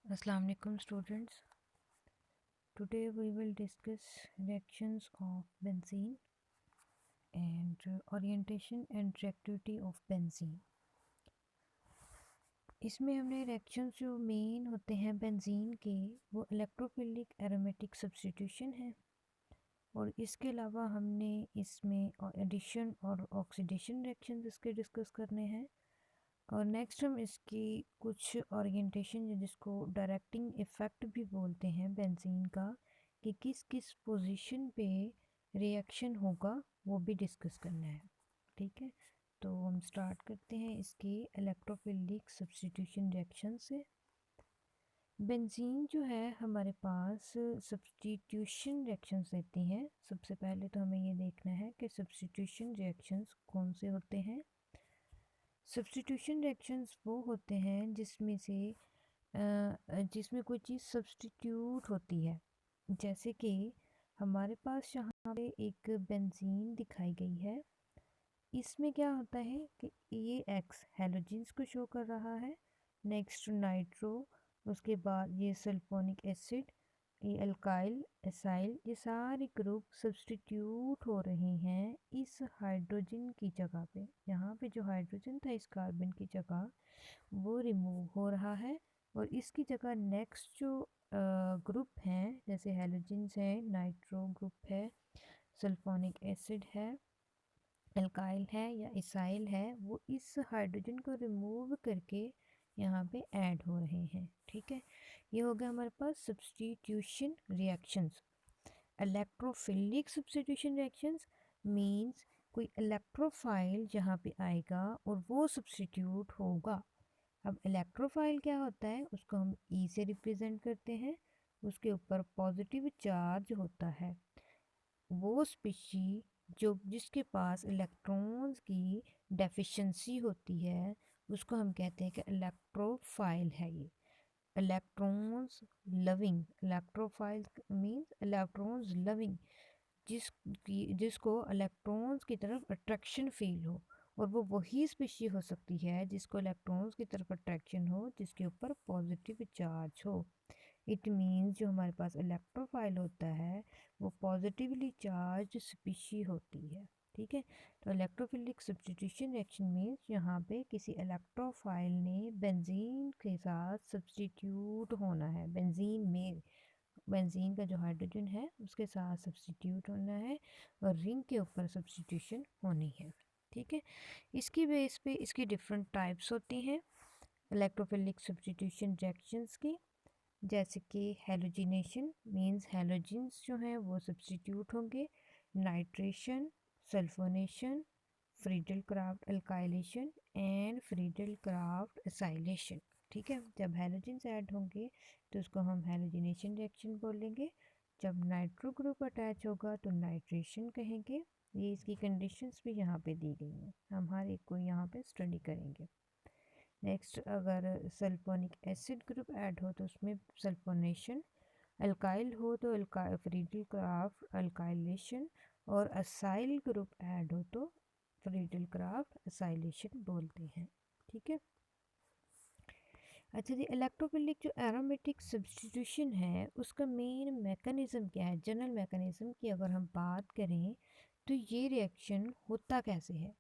Assalamu alaikum students. Today we will discuss reactions of benzene and orientation and reactivity of benzene. इसमें हमने reactions जो main होते हैं benzene के वो इलेक्ट्रोफिलिक एरोमेटिक सब्स्टिट्यूशन है और इसके अलावा हमने इसमें एडिशन और ऑक्सीडेशन रिएक्शंस इसके डिस्कस करने हैं और नेक्स्ट हम इसकी कुछ ओरिएंटेशन जिसको डायरेक्टिंग इफ़ेक्ट भी बोलते हैं बेंजीन का कि किस किस पोजीशन पे रिएक्शन होगा वो भी डिस्कस करना है। ठीक है, तो हम स्टार्ट करते हैं इसकी इलेक्ट्रोफिलिक सब्स्टिट्यूशन रिएक्शन से। बेंजीन जो है हमारे पास सब्स्टिट्यूशन रिएक्शंस देती हैं। सबसे पहले तो हमें ये देखना है कि सब्स्टिट्यूशन रिएक्शंस कौन से होते हैं। सब्स्टिट्यूशन रिएक्शंस वो होते हैं जिसमें कोई चीज़ सब्स्टिट्यूट होती है। जैसे कि हमारे पास यहाँ पे एक बेंजीन दिखाई गई है। इसमें क्या होता है कि ये एक्स हैलोजेंस को शो कर रहा है, नेक्स्ट नाइट्रो, उसके बाद ये सल्फोनिक एसिड, ये अल्काइल एसाइल, ये सारे ग्रुप सब्स्टिट्यूट हो रहे हैं इस हाइड्रोजन की जगह पे। यहाँ पे जो हाइड्रोजन था इस कार्बन की जगह वो रिमूव हो रहा है और इसकी जगह नेक्स्ट जो ग्रुप हैं जैसे हैलोजेंस है, नाइट्रो ग्रुप है, सल्फोनिक एसिड है, अल्काइल है या इसाइल है, वो इस हाइड्रोजन को रिमूव करके यहाँ पे ऐड हो रहे हैं। ठीक है, ये हो गया हमारे पास substitution reactions. Electrophilic substitution reactions means कोई इलेक्ट्रोफाइल जहाँ पे आएगा और वो सब्स्टिट्यूट होगा। अब इलेक्ट्रोफाइल क्या होता है, उसको हम ई से रिप्रेजेंट करते हैं। उसके ऊपर पॉजिटिव चार्ज होता है। वो स्पीशी जो जिसके पास इलेक्ट्रॉन्स की डेफिशिएंसी होती है उसको हम कहते हैं कि इलेक्ट्रोफाइल है। ये electrons loving, electrophile means electrons loving, जिसको इलेक्ट्रॉन्स की तरफ अट्रैक्शन फील हो, और वो वही स्पीशी हो सकती है जिसको इलेक्ट्रॉन्स की तरफ अट्रैक्शन हो जिसके ऊपर पॉजिटिव चार्ज हो। इट मीन्स जो हमारे पास इलेक्ट्रोफाइल होता है वो पॉजिटिवली चार्ज स्पीशी होती है। ठीक है, तो इलेक्ट्रोफिलिक सब्स्टिट्यूशन रिएक्शन मीन्स यहाँ पे किसी इलेक्ट्रोफाइल ने बेंजीन के साथ सब्स्टिट्यूट होना है। बेंजीन का जो हाइड्रोजन है उसके साथ सब्स्टिट्यूट होना है और रिंग के ऊपर सब्स्टिट्यूशन होनी है। ठीक है, इसकी बेस पे इसकी डिफरेंट टाइप्स होती हैं इलेक्ट्रोफिलिक सब्स्टिट्यूशन रिएक्शंस की। जैसे कि हैलोजिनेशन मींस हैलोजेंस जो हैं वो सब्स्टिट्यूट होंगे, nitration, sulphonation, Friedel craft alkylation and Friedel Crafts acylation. ठीक है, जब हैलोजेंस ऐड होंगे तो उसको हम हैलोजिनेशन रिएक्शन बोलेंगे। जब नाइट्रो ग्रुप अटैच होगा तो नाइट्रेशन कहेंगे। ये इसकी कंडीशंस भी यहाँ पे दी गई हैं, हम हर एक को यहाँ पे स्टडी करेंगे। नेक्स्ट, अगर सल्फोनिक एसिड ग्रुप ऐड हो तो उसमें सल्फोनेशन, अल्काइल हो तो फ्रीडल क्राफ्ट अल्काइलेशन, और असाइल ग्रुप ऐड हो तो फ्रीडल क्राफ्ट असाइलेशन बोलते हैं। ठीक है, अच्छा जी, इलेक्ट्रोफिलिक जो एरोमेटिक सब्स्टिट्यूशन है उसका मेन मैकेनिज़्म क्या है, जनरल मैकेनिज़्म की अगर हम बात करें तो ये रिएक्शन होता कैसे है।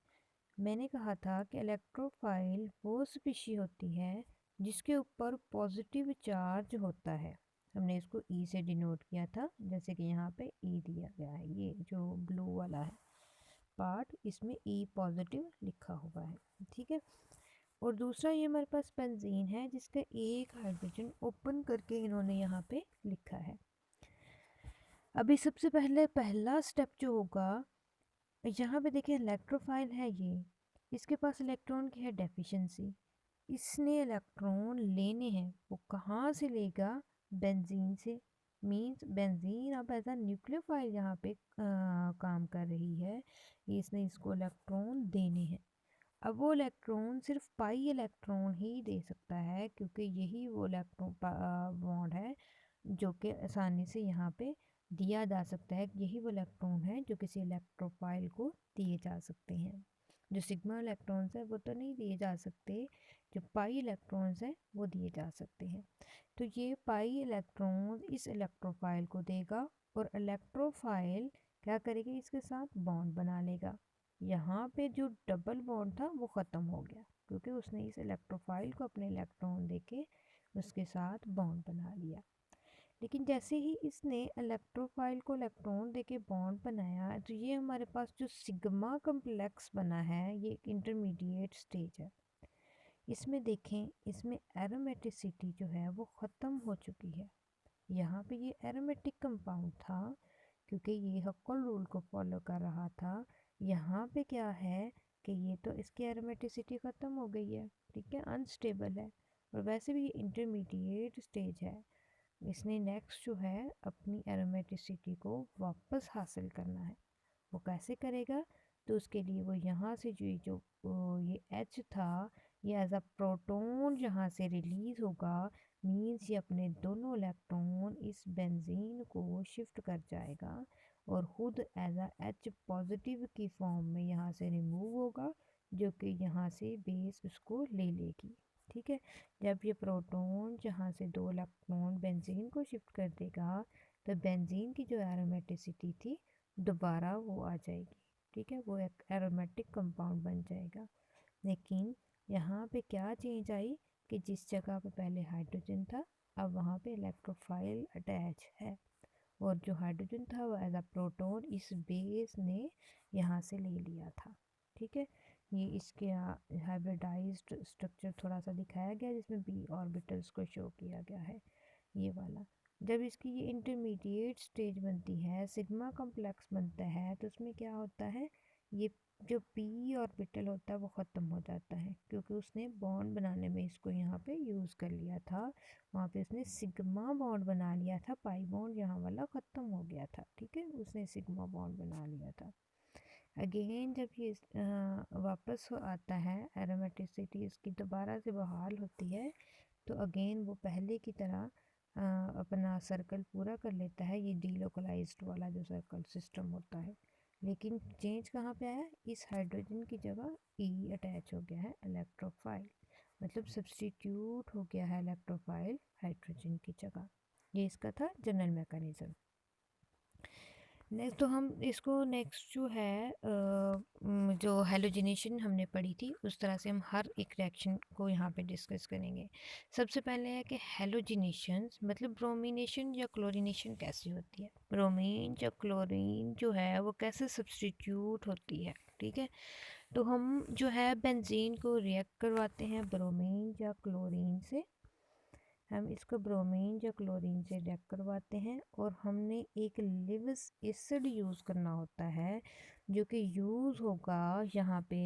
मैंने कहा था कि इलेक्ट्रोफाइल वो स्पीशी होती है जिसके ऊपर पॉजिटिव चार्ज होता है। हमने इसको ई से डिनोट किया था, जैसे कि यहाँ पे ई दिया गया है, ये जो ब्लू वाला है पार्ट इसमें ई पॉजिटिव लिखा हुआ है। ठीक है, और दूसरा ये हमारे पास बेंजीन है जिसका एक हाइड्रोजन ओपन करके इन्होंने यहाँ पे लिखा है। अभी सबसे पहले पहला स्टेप जो होगा, यहाँ पे देखिए इलेक्ट्रोफाइल है ये, इसके पास इलेक्ट्रॉन की है डेफिशिएंसी, इसने इलेक्ट्रॉन लेने हैं। वो कहाँ से लेगा, बेंजीन से। मींस बेंजीन अब एज अ न्यूक्लियोफाइल यहाँ पे काम कर रही है, इसने इसको इलेक्ट्रॉन देने हैं। अब वो इलेक्ट्रॉन सिर्फ पाई इलेक्ट्रॉन ही दे सकता है क्योंकि यही वो इलेक्ट्रॉन बॉन्ड है जो कि आसानी से यहाँ पे दिया जा सकता है। यही वो इलेक्ट्रॉन है जो किसी इलेक्ट्रोफाइल को दिए जा सकते हैं। जो सिग्मा इलेक्ट्रॉन्स है वो तो नहीं दिए जा सकते, जो पाई इलेक्ट्रॉन्स हैं वो दिए जा सकते हैं। तो ये पाई इलेक्ट्रॉन इस इलेक्ट्रोफाइल को देगा और इलेक्ट्रोफाइल क्या करेगी, इसके साथ बॉन्ड बना लेगा। यहाँ पे जो डबल बॉन्ड था वो ख़त्म हो गया क्योंकि उसने इस इलेक्ट्रोफाइल को अपने इलेक्ट्रॉन देके उसके साथ बॉन्ड बना लिया। लेकिन जैसे ही इसने इलेक्ट्रोफाइल को इलेक्ट्रॉन देके बॉन्ड बनाया तो ये हमारे पास जो सिग्मा कम्प्लेक्स बना है ये एक इंटरमीडिएट स्टेज है। इसमें देखें, इसमें एरोमेटिसिटी जो है वो ख़त्म हो चुकी है। यहाँ पे ये एरोमेटिक कंपाउंड था क्योंकि ये हक्कल रूल को फॉलो कर रहा था। यहाँ पे क्या है कि ये तो इसकी एरोमेटिसिटी ख़त्म हो गई है, ठीक है, अनस्टेबल है। और वैसे भी ये इंटरमीडिएट स्टेज है। इसने नेक्स्ट जो है अपनी एरोमेटिसिटी को वापस हासिल करना है। वो कैसे करेगा, तो उसके लिए वो यहाँ से ये H था ये एज अ प्रोटॉन यहाँ से रिलीज़ होगा। मीन्स ये अपने दोनों इलेक्ट्रॉन इस बेंजीन को शिफ्ट कर जाएगा और ख़ुद एज अ H पॉजिटिव की फॉर्म में यहाँ से रिमूव होगा, जो कि यहाँ से बेस उसको ले लेगी। ठीक है, जब ये प्रोटॉन जहाँ से दो इलेक्ट्रॉन बेंजीन को शिफ्ट कर देगा तो बेंजीन की जो एरोमेटिसिटी थी दोबारा वो आ जाएगी। ठीक है, वो एक एरोमेटिक कंपाउंड बन जाएगा। लेकिन यहाँ पे क्या चेंज आई कि जिस जगह पे पहले हाइड्रोजन था अब वहाँ पे इलेक्ट्रोफाइल अटैच है और जो हाइड्रोजन था वो एज अ प्रोटॉन इस बेस ने यहाँ से ले लिया था। ठीक है, ये इसके हाइब्रिडाइज्ड स्ट्रक्चर थोड़ा सा दिखाया गया जिसमें बी ऑर्बिटल्स को शो किया गया है, ये वाला। जब इसकी ये इंटरमीडिएट स्टेज बनती है, सिग्मा कॉम्प्लेक्स बनता है, तो उसमें क्या होता है, ये जो पी ऑर्बिटल होता है वो ख़त्म हो जाता है क्योंकि उसने बॉन्ड बनाने में इसको यहाँ पे यूज़ कर लिया था। वहाँ पे उसने सिग्मा बॉन्ड बना लिया था, पाई बॉन्ड यहाँ वाला ख़त्म हो गया था। ठीक है, उसने सिग्मा बॉन्ड बना लिया था। अगेन जब ये वापस आता है, एरोमेटिसिटी इसकी दोबारा से बहाल होती है, तो अगेन वो पहले की तरह अपना सर्कल पूरा कर लेता है, ये डीलोकलाइज्ड वाला जो सर्कल सिस्टम होता है। लेकिन चेंज कहाँ पे आया, इस हाइड्रोजन की जगह ई अटैच हो गया है इलेक्ट्रोफाइल, मतलब सब्सटीट्यूट हो गया है इलेक्ट्रोफाइल हाइड्रोजन की जगह। ये इसका था जनरल मैकेनिज़्म। नेक्स्ट तो हम इसको नेक्स्ट जो है जो हेलोजिनेशन हमने पढ़ी थी उस तरह से हम हर एक रिएक्शन को यहाँ पे डिस्कस करेंगे। सबसे पहले है कि हेलोजिनेशन मतलब ब्रोमिनेशन या क्लोरिनेशन कैसी होती है, ब्रोमीन या क्लोरीन जो है वो कैसे सब्सटीट्यूट होती है। ठीक है, तो हम जो है बेंजीन को रिएक्ट करवाते हैं ब्रोमीन या क्लोरीन से, हम इसको ब्रोमीन या क्लोरीन से रिएक्ट करवाते हैं और हमने एक लिविस एसिड यूज़ करना होता है जो कि यूज़ होगा यहाँ पे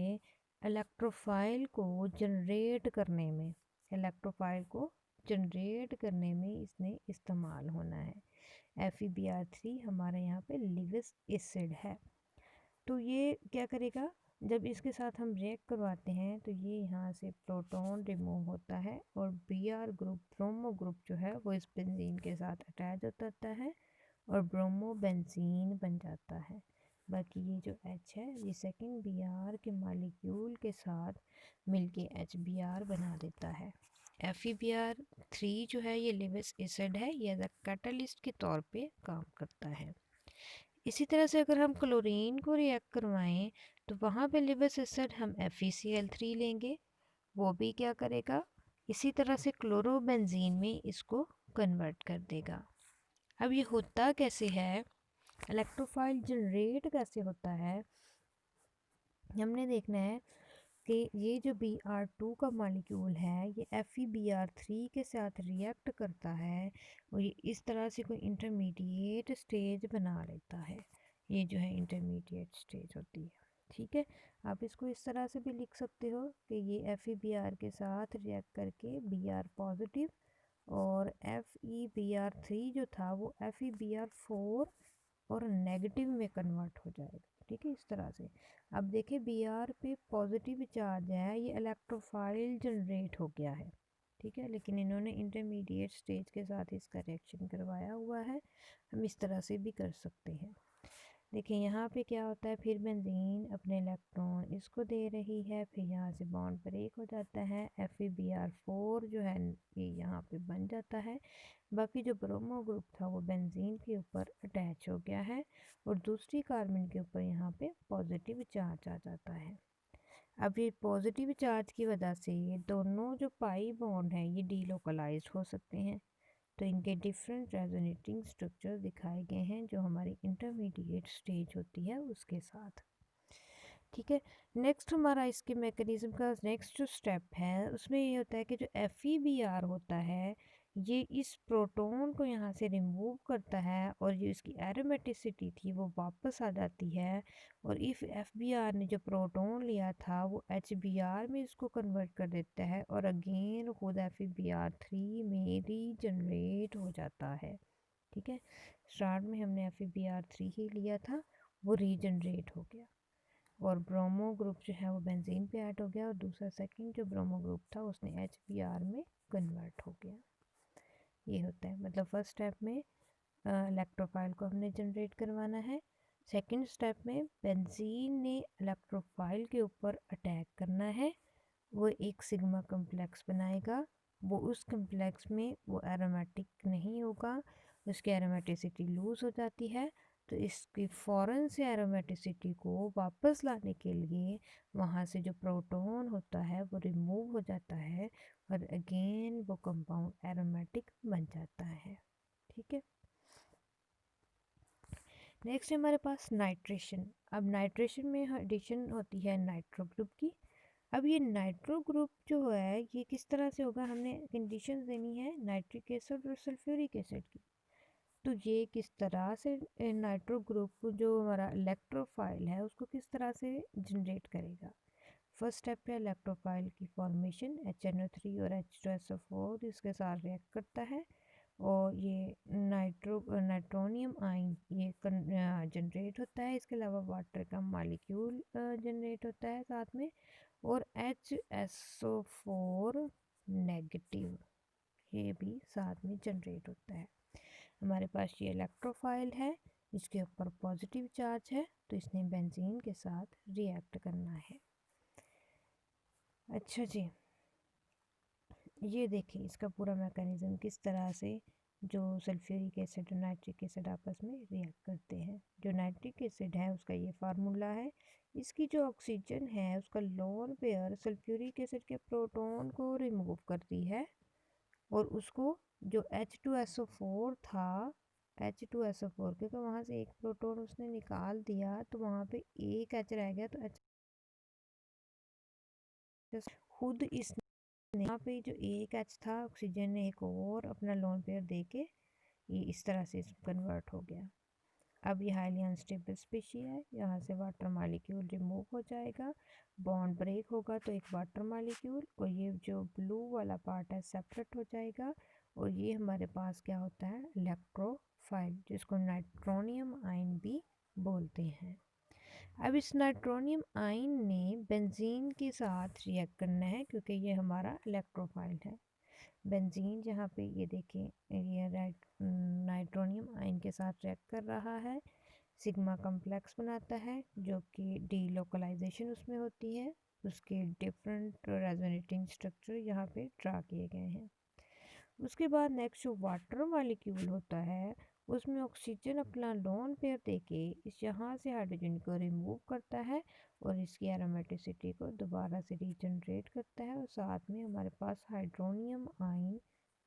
इलेक्ट्रोफाइल को जनरेट करने में, इलेक्ट्रोफाइल को जनरेट करने में इसने इस्तेमाल होना है। FeBr3 हमारे यहाँ पे लिविस एसिड है। तो ये क्या करेगा, जब इसके साथ हम रिएक्ट करवाते हैं तो ये यहाँ से प्रोटॉन रिमूव होता है और Br ग्रुप ब्रोमो ग्रुप जो है वो इस बेंजीन के साथ अटैच हो जाता है और ब्रोमो बेंजीन बन जाता है। बाकी ये जो H है ये सेकंड Br के मालिक्यूल के साथ मिलके HBr बना देता है। FeBr3 जो है ये लिविस एसिड है, ये एज अ कैटलिस्ट के तौर पे काम करता है। इसी तरह से अगर हम क्लोरीन को रिएक्ट करवाएं तो वहाँ पे लिविस एसिड हम FeCl3 लेंगे, वो भी क्या करेगा, इसी तरह से क्लोरोबेंजीन में इसको कन्वर्ट कर देगा। अब ये होता कैसे है, इलेक्ट्रोफाइल जनरेट कैसे होता है, हमने देखना है कि ये जो Br2 का मॉलिक्यूल है ये FeBr3 के साथ रिएक्ट करता है और ये इस तरह से कोई इंटरमीडिएट स्टेज बना लेता है। ये जो है इंटरमीडिएट स्टेज होती है। ठीक है, आप इसको इस तरह से भी लिख सकते हो कि ये FeBr के साथ रिएक्ट करके Br पॉजिटिव और FeBr3 जो था वो FeBr4 और नेगेटिव में कन्वर्ट हो जाएगा। ठीक है, इस तरह से। अब देखिए Br पे पॉजिटिव चार्ज है, ये इलेक्ट्रोफाइल जनरेट हो गया है। ठीक है, लेकिन इन्होंने इंटरमीडिएट स्टेज के साथ इसका रिएक्शन करवाया हुआ है, हम इस तरह से भी कर सकते हैं। देखिए यहाँ पे क्या होता है, फिर बेंजीन अपने इलेक्ट्रॉन इसको दे रही है, फिर यहाँ से बॉन्ड ब्रेक हो जाता है, FeBr4 जो है ये यहाँ पे बन जाता है। बाकी जो ब्रोमो ग्रुप था वो बेंजीन के ऊपर अटैच हो गया है और दूसरी कार्बन के ऊपर यहाँ पे पॉजिटिव चार्ज आ जाता है। अब ये पॉजिटिव चार्ज की वजह से ये दोनों जो पाई बॉन्ड हैं ये डीलोकलाइज्ड हो सकते हैं, तो इनके डिफरेंट रेजोनेटिंग स्ट्रक्चर दिखाए गए हैं जो हमारी इंटरमीडिएट स्टेज होती है उसके साथ। ठीक है, नेक्स्ट हमारा इसके मैकेनिज्म का नेक्स्ट जो स्टेप है उसमें ये होता है कि जो FeBr होता है ये इस प्रोटॉन को यहाँ से रिमूव करता है और जो इसकी एरोमेटिसिटी थी वो वापस आ जाती है, और इफ FBr ने जो प्रोटॉन लिया था वो HBr में इसको कन्वर्ट कर देता है और अगेन खुद FeBr3 में रीजनरेट हो जाता है। ठीक है, स्टार्ट में हमने FeBr3 ही लिया था, वो रीजनरेट हो गया और ब्रोमो ग्रुप जो है वो बेंजीन पे ऐड हो गया और दूसरा सेकंड जो ब्रोमो ग्रुप था उसने HBr में कन्वर्ट हो गया। ये होता है, मतलब फर्स्ट स्टेप में इलेक्ट्रोफाइल को हमने जनरेट करवाना है, सेकंड स्टेप में बेंजीन ने इलेक्ट्रोफाइल के ऊपर अटैक करना है, वो एक सिग्मा कम्प्लेक्स बनाएगा, वो उस कम्प्लेक्स में वो एरोमेटिक नहीं होगा, उसकी एरोमेटिसिटी लूज़ हो जाती है, तो इसकी फ़ौरन से एरोमेटिसिटी को वापस लाने के लिए वहाँ से जो प्रोटॉन होता है वो रिमूव हो जाता है और अगेन वो कंपाउंड एरोमेटिक बन जाता है। ठीक है, नेक्स्ट हमारे पास नाइट्रेशन। अब नाइट्रेशन में एडिशन होती है नाइट्रो ग्रुप की। अब ये नाइट्रो ग्रुप जो है ये किस तरह से होगा, हमने कंडीशंस देनी है नाइट्रिक एसिड और सल्फ्यूरिक एसिड की, तो ये किस तरह से नाइट्रो ग्रुप जो हमारा इलेक्ट्रोफाइल है उसको किस तरह से जनरेट करेगा। फर्स्ट स्टेप पे इलेक्ट्रोफाइल की फॉर्मेशन, HNO3 और H2SO4 इसके साथ रिएक्ट करता है और ये नाइट्रोनियम आयन ये जनरेट होता है। इसके अलावा वाटर का मालिक्यूल जनरेट होता है साथ में, और HSO4 नेगेटिव ये भी साथ में जनरेट होता है। हमारे पास ये इलेक्ट्रोफाइल है, इसके ऊपर पॉजिटिव चार्ज है, तो इसने बेंजीन के साथ रिएक्ट करना है। अच्छा जी, ये देखिए इसका पूरा मैकेनिज्म किस तरह से जो सल्फ्यूरिक एसिड और नाइट्रिक एसिड आपस में रिएक्ट करते हैं। जो नाइट्रिक एसिड है उसका ये फार्मूला है, इसकी जो ऑक्सीजन है उसका लोन पेयर सल्फ्यूरिक एसिड के प्रोटॉन को रिमूव करती है और उसको जो H2SO4 था, H2SO4 क्योंकि वहाँ से एक प्रोटॉन उसने निकाल दिया तो वहाँ पे एक H रह गया, तो H खुद इस यहाँ पे जो एक एच था ऑक्सीजन ने एक और अपना लोन पेयर दे के ये इस तरह से कन्वर्ट हो गया। अब ये हाईली अनस्टेबल स्पीशी है, यहाँ से वाटर मालिक्यूल रिमूव हो जाएगा, बॉन्ड ब्रेक होगा तो एक वाटर मालिक्यूल और ये जो ब्लू वाला पार्ट है सेपरेट हो जाएगा और ये हमारे पास क्या होता है इलेक्ट्रोफाइल, जिसको नाइट्रोनियम आयन भी बोलते हैं। अब इस नाइट्रोनियम आयन ने बेंजीन के साथ रिएक्ट करना है क्योंकि ये हमारा इलेक्ट्रोफाइल है। बेंजीन जहाँ पे ये देखें ये नाइट्रोनियम आयन के साथ रिएक्ट कर रहा है, सिग्मा कम्प्लेक्स बनाता है जो कि डीलोकलाइजेशन उसमें होती है, उसके डिफरेंट रेजोनेटिंग स्ट्रक्चर यहाँ पे ड्रा किए गए हैं। उसके बाद नेक्स्ट जो वाटर मॉलिक्यूल होता है उसमें ऑक्सीजन अपना लोन पेयर देके इस यहाँ से हाइड्रोजन को रिमूव करता है और इसकी एरोमेटिसिटी को दोबारा से रीजनरेट करता है और साथ में हमारे पास हाइड्रोनियम आयन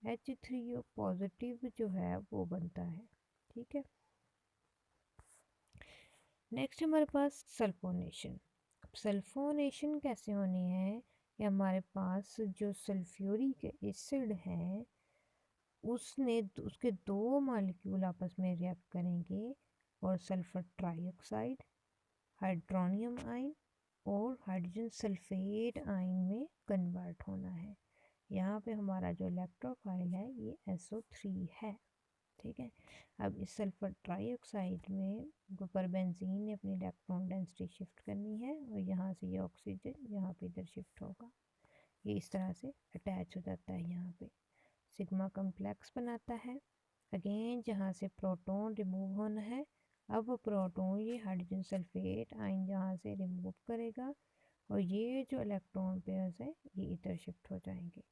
H3O पॉजिटिव जो है वो बनता है। ठीक है, नेक्स्ट हमारे पास सल्फोनेशन। सल्फोनेशन कैसे होनी है कि हमारे पास जो सल्फ्यूरिक एसिड है उसके दो मॉलिक्यूल आपस में रिएक्ट करेंगे और सल्फर ट्राइऑक्साइड, हाइड्रोनियम आयन और हाइड्रोजन सल्फेट आयन में कन्वर्ट होना है। यहाँ पे हमारा जो इलेक्ट्रोफाइल है ये SO3 है। ठीक है, अब इस सल्फर ट्राइऑक्साइड में ऊपर बेंजीन ने अपनी इलेक्ट्रॉन डेंसिटी शिफ्ट करनी है और यहाँ से ये ऑक्सीजन यहाँ पे इधर शिफ्ट होगा, ये इस तरह से अटैच हो जाता है, यहाँ पे सिग्मा कम्प्लेक्स बनाता है। अगेन जहाँ से प्रोटॉन रिमूव होना है, अब वो प्रोटॉन ये हाइड्रोजन सल्फेट आयन यहाँ से रिमूव करेगा और ये जो इलेक्ट्रॉन पेयर्स है ये इधर शिफ्ट हो जाएंगे।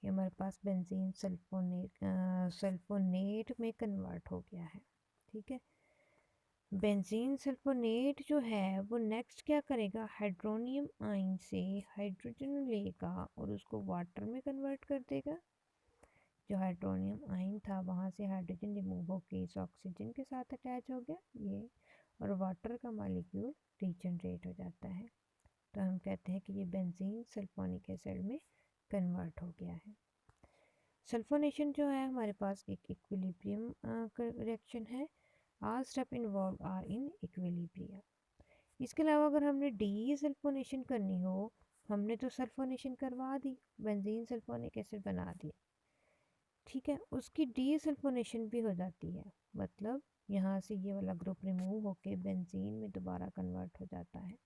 ये हमारे पास बेंजीन सल्फोनेट में कन्वर्ट हो गया है। ठीक है, बेंजीन सल्फोनेट जो है वो नेक्स्ट क्या करेगा, हाइड्रोनियम आयन से हाइड्रोजन लेगा और उसको वाटर में कन्वर्ट कर देगा। जो हाइड्रोनियम आयन था वहाँ से हाइड्रोजन रिमूव होकर इस ऑक्सीजन के साथ अटैच हो गया ये, और वाटर का मॉलिक्यूल रीजनरेट हो जाता है। तो हम कहते हैं कि ये बेंजीन सल्फोनिक एसिड में कन्वर्ट हो गया है। सल्फोनेशन जो है हमारे पास एक इक्विलिब्रियम रिएक्शन है। All step involve are in equilibrium. इसके अलावा अगर हमने डी सल्फोनेशन करनी हो, हमने तो सल्फोनेशन करवा दी, बेंजीन सल्फोनिक एसिड बना दिया, ठीक है, उसकी डी सल्फोनेशन भी हो जाती है। मतलब यहाँ से ये वाला ग्रुप रिमूव होके बेंजीन में दोबारा कन्वर्ट हो जाता है।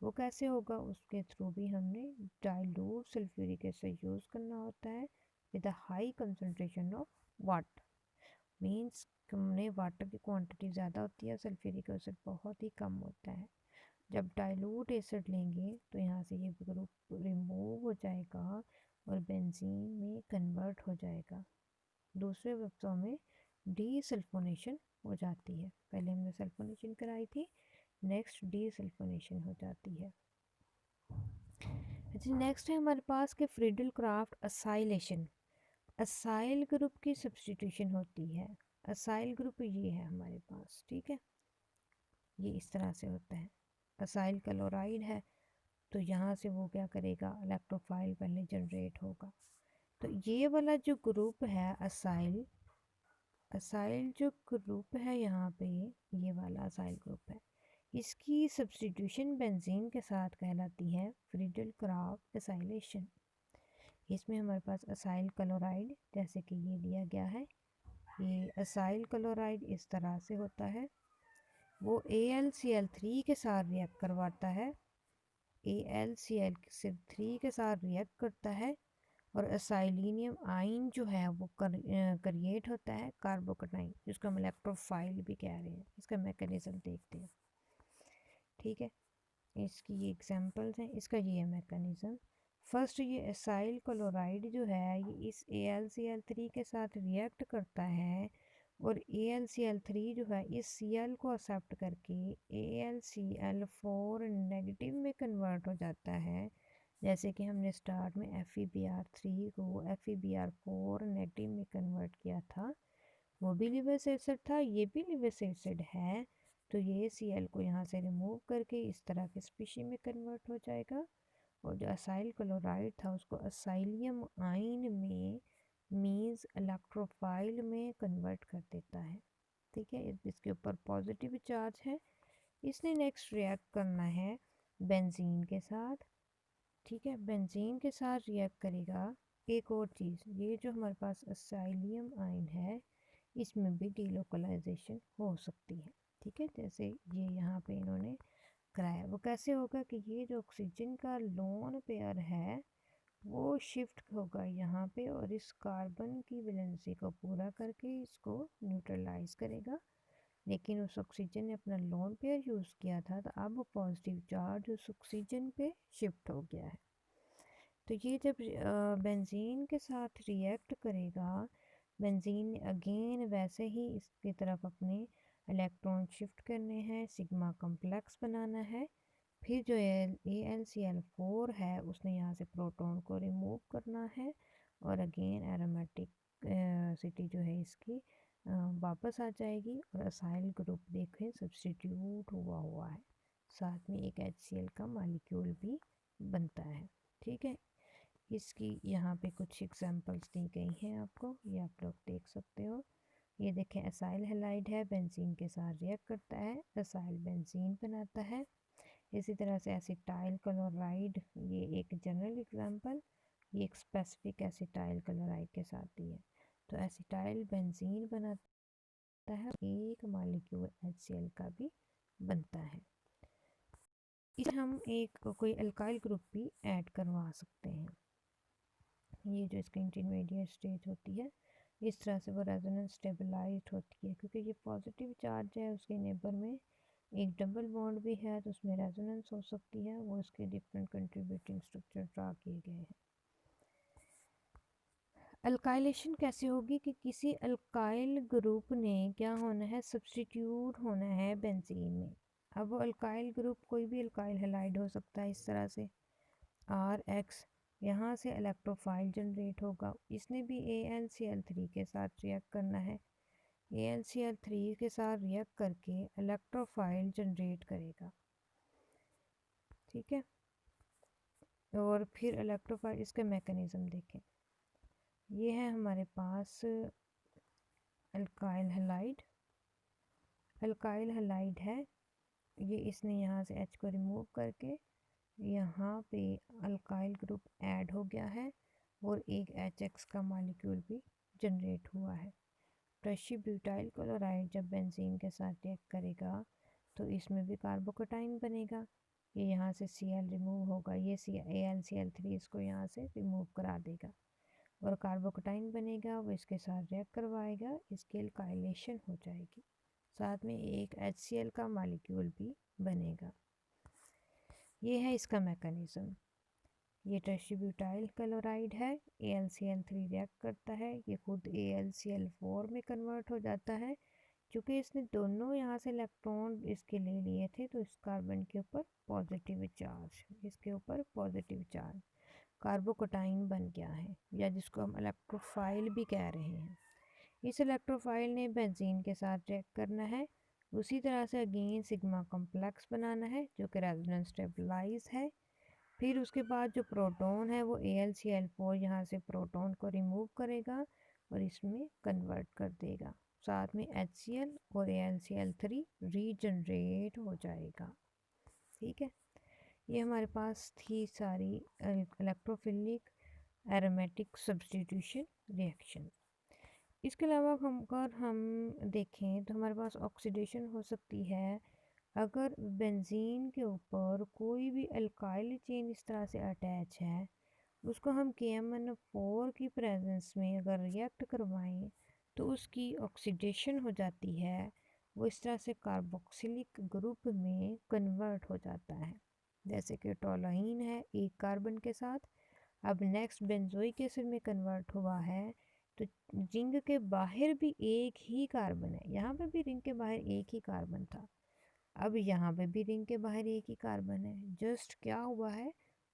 वो कैसे होगा, उसके थ्रू भी हमने डाइल्यूट सल्फ्यूरिक एसिड यूज़ करना होता है with a high concentration of water. Means हमने वाटर की क्वांटिटी ज़्यादा होती है, सल्फ्यूरिक एसिड बहुत ही कम होता है। जब डाइल्यूट एसिड लेंगे तो यहाँ से ये ग्रुप रिमूव हो जाएगा और बेंजीन में कन्वर्ट हो जाएगा। दूसरे लफ्ज़ों में डी सल्फोनेशन हो जाती है। पहले हमने सल्फोनेशन कराई थी, नेक्स्ट डी सल्फोनेशन हो जाती है। अच्छा, नेक्स्ट है हमारे पास के Friedel craft acylation. Acyl group की सब्स्टिट्यूशन होती है। असाइल ग्रुप ये है हमारे पास, ठीक है, ये इस तरह से होता है। असाइल क्लोराइड है तो यहाँ से वो क्या करेगा, इलेक्ट्रोफाइल पहले जनरेट होगा। तो ये वाला जो ग्रुप है असाइल, असाइल जो ग्रुप है यहाँ पे, ये वाला असाइल ग्रुप है, इसकी सब्स्टिट्यूशन बेंजीन के साथ कहलाती है फ्रीडल क्राफ्ट असाइलेशन। इसमें हमारे पास असाइल क्लोराइड जैसे कि ये दिया गया है, ये असाइल क्लोराइड इस तरह से होता है, वो AlCl3 के साथ रिएक्ट करवाता है, AlCl3 के साथ रिएक्ट करता है और असाइलिनियम आयन जो है वो क्रिएट होता है कार्बोकटाइन, जिसको हम इलेक्ट्रोफाइल भी कह रहे हैं। इसका मैकेनिज्म देखते हैं, ठीक है, इसकी ये एग्जांपल्स हैं, इसका ये है मैकेनिज्म। फर्स्ट ये असाइल क्लोराइड जो है ये इस AlCl3 के साथ रिएक्ट करता है और AlCl3 जो है इस Cl को एक्सेप्ट करके AlCl4 नेगेटिव में कन्वर्ट हो जाता है। जैसे कि हमने स्टार्ट में FeBr3 को FeBr4 नेगेटिव में कन्वर्ट किया था, वो भी लिविस एसिड था, ये भी लिविस एसिड है। तो ये Cl को यहाँ से रिमूव करके इस तरह के स्पीशी में कन्वर्ट हो जाएगा और जो असाइल क्लोराइड था उसको असाइलियम आयन में मीन्स इलेक्ट्रोफाइल में कन्वर्ट कर देता है। ठीक है, इसके ऊपर पॉजिटिव चार्ज है। इसने नेक्स्ट रिएक्ट करना है बेंजीन के साथ। ठीक है, बेंजीन के साथ रिएक्ट करेगा। एक और चीज़, ये जो हमारे पास असाइलियम आयन है इसमें भी डीलोकलाइजेशन हो सकती है। ठीक है, जैसे ये यहाँ पे इन्होंने कराया, वो कैसे होगा कि ये जो ऑक्सीजन का लोन पेयर है वो शिफ्ट होगा यहाँ पे और इस कार्बन की वैलेंसी को पूरा करके इसको न्यूट्रलाइज करेगा। लेकिन उस ऑक्सीजन ने अपना लोन पेयर यूज़ किया था तो अब पॉजिटिव चार्ज उस ऑक्सीजन पे शिफ्ट हो गया है। तो ये जब बेंजीन के साथ रिएक्ट करेगा, बेंजीन अगेन वैसे ही इसकी तरफ अपने इलेक्ट्रॉन शिफ्ट करने हैं, सिग्मा कॉम्प्लेक्स बनाना है। फिर जो AlCl4 है उसने यहाँ से प्रोटॉन को रिमूव करना है और अगेन एरोमेटिक सिटी जो है इसकी वापस आ जाएगी और असाइल ग्रुप देखें सब्स्टिट्यूट हुआ है, साथ में एक HCl का मॉलिक्यूल भी बनता है। ठीक है, इसकी यहाँ पे कुछ एग्जांपल्स दी गई हैं आपको, ये आप लोग देख सकते हो। ये देखें, असाइल हैलाइड है, बेंजीन के साथ रिएक्ट करता है, असाइल बेंजीन बनाता है। इसी तरह से एसिटाइल क्लोराइड, ये एक जनरल एग्जांपल, ये एक स्पेसिफिक एसिटाइल क्लोराइड के साथ दी है। तो एसिटाइल बेंजीन बनाता है, एक मॉलिक्यूल HCl का भी बनता है। इसे हम एक कोई अल्काइल ग्रुप भी ऐड करवा सकते हैं। ये जो इसका इंटरमीडिएट स्टेज होती है इस तरह से वो रेजोनेंस स्टेबलाइज्ड होती है। क्योंकि ये पॉजिटिव चार्ज है, उसके नेबर में एक डबल बॉन्ड भी है, तो उसमें रेजोनेंस हो सकती है। वो इसके डिफरेंट कंट्रीब्यूटिंग स्ट्रक्चर ड्रा किए गए हैं। अल्काइलेशन कैसे होगी कि किसी अल्काइल ग्रुप ने क्या होना है, सब्स्टिट्यूट होना है बेंजीन में। अब वो अल्काइल ग्रुप कोई भी अल्काइल हैलाइड हो सकता है, इस तरह से RX, यहाँ से इलेक्ट्रोफाइल जनरेट होगा। इसने भी AlCl3 के साथ रिएक्ट करना है। AlCl3 के साथ रिएक्ट करके इलेक्ट्रोफाइल जनरेट करेगा, ठीक है। और फिर इलेक्ट्रोफाइल, इसका मैकेनिज्म देखें। ये है हमारे पास अल्काइल हैलाइड। अल्काइल हैलाइड है ये, इसने यहाँ से H को रिमूव करके यहाँ पे अल्काइल ग्रुप ऐड हो गया है और एक HX का मॉलिक्यूल भी जनरेट हुआ है। टर्शियरी ब्यूटाइल क्लोराइड जब बेंजीन के साथ रिएक्ट करेगा तो इसमें भी कार्बोकेटाइन बनेगा। ये यहाँ से Cl रिमूव होगा, ये AlCl3 इसको यहाँ से रिमूव करा देगा और कार्बोकेटाइन बनेगा, वो इसके साथ रिएक्ट करवाएगा, इसकी अल्काइलेशन हो जाएगी। साथ में एक HCl का मॉलिक्यूल भी बनेगा। ये है इसका मैकेनिज्म। ये टर्शियरी ब्यूटाइल क्लोराइड है, AlCl3 रिएक्ट करता है, ये खुद AlCl4 में कन्वर्ट हो जाता है। क्योंकि इसने दोनों यहाँ से इलेक्ट्रॉन इसके ले लिए थे, तो इस कार्बन के ऊपर पॉजिटिव चार्ज, इसके ऊपर पॉजिटिव चार्ज कार्बोकेटाइन बन गया है, या जिसको हम इलेक्ट्रोफाइल भी कह रहे हैं। इस इलेक्ट्रोफाइल ने बेंजीन के साथ रिएक्ट करना है। उसी तरह से अगेन सिग्मा कॉम्प्लेक्स बनाना है जो कि रेजोनेंस स्टेबलाइज है। फिर उसके बाद जो प्रोटॉन है वो AlCl4 यहाँ से प्रोटॉन को रिमूव करेगा और इसमें कन्वर्ट कर देगा। साथ में HCl और AlCl3 रीजनरेट हो जाएगा, ठीक है। ये हमारे पास थी सारी इलेक्ट्रोफिलिक एरोमेटिक सब्स्टिट्यूशन रिएक्शन। इसके अलावा अगर हम देखें तो हमारे पास ऑक्सीडेशन हो सकती है अगर बेंजीन के ऊपर कोई भी अल्काइल चेन इस तरह से अटैच है, उसको हम KMnO4 की प्रेजेंस में अगर रिएक्ट करवाएं तो उसकी ऑक्सीडेशन हो जाती है। वो इस तरह से कार्बोक्सिलिक ग्रुप में कन्वर्ट हो जाता है। जैसे कि टोलुइन है एक कार्बन के साथ, अब नेक्स्ट बेंजोइक एसिड में कन्वर्ट हुआ है, तो रिंग के बाहर भी एक ही कार्बन है। यहाँ पे भी रिंग के बाहर एक ही कार्बन था, अब यहाँ पे भी रिंग के बाहर एक ही कार्बन है। जस्ट क्या हुआ है,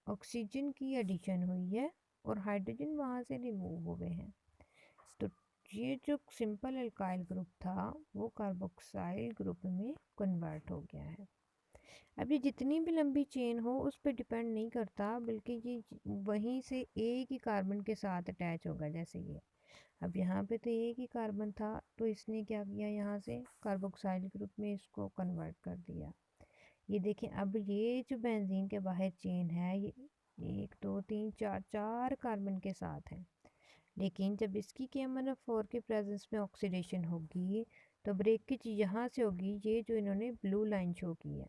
ऑक्सीजन की एडिशन हुई है और हाइड्रोजन वहाँ से रिमूव हो गए हैं। तो ये जो सिंपल अल्काइल ग्रुप था वो कार्बोक्साइल ग्रुप में कन्वर्ट हो गया है। अब ये जितनी भी लंबी चेन हो उस पर डिपेंड नहीं करता, बल्कि ये वहीं से एक ही कार्बन के साथ अटैच होगा। जैसे ये अब यहाँ पे तो एक ही कार्बन था, तो इसने क्या किया, यहाँ से कार्बोक्साइल ग्रुप में इसको कन्वर्ट कर दिया। ये देखें, अब ये जो बेंजीन के बाहर चेन है ये 1 2 3 4 4 कार्बन के साथ है। लेकिन जब इसकी KMnO4 के प्रेजेंस में ऑक्सीडेशन होगी तो ब्रेकेज यहाँ से होगी, ये जो इन्होंने ब्लू लाइन शो की है।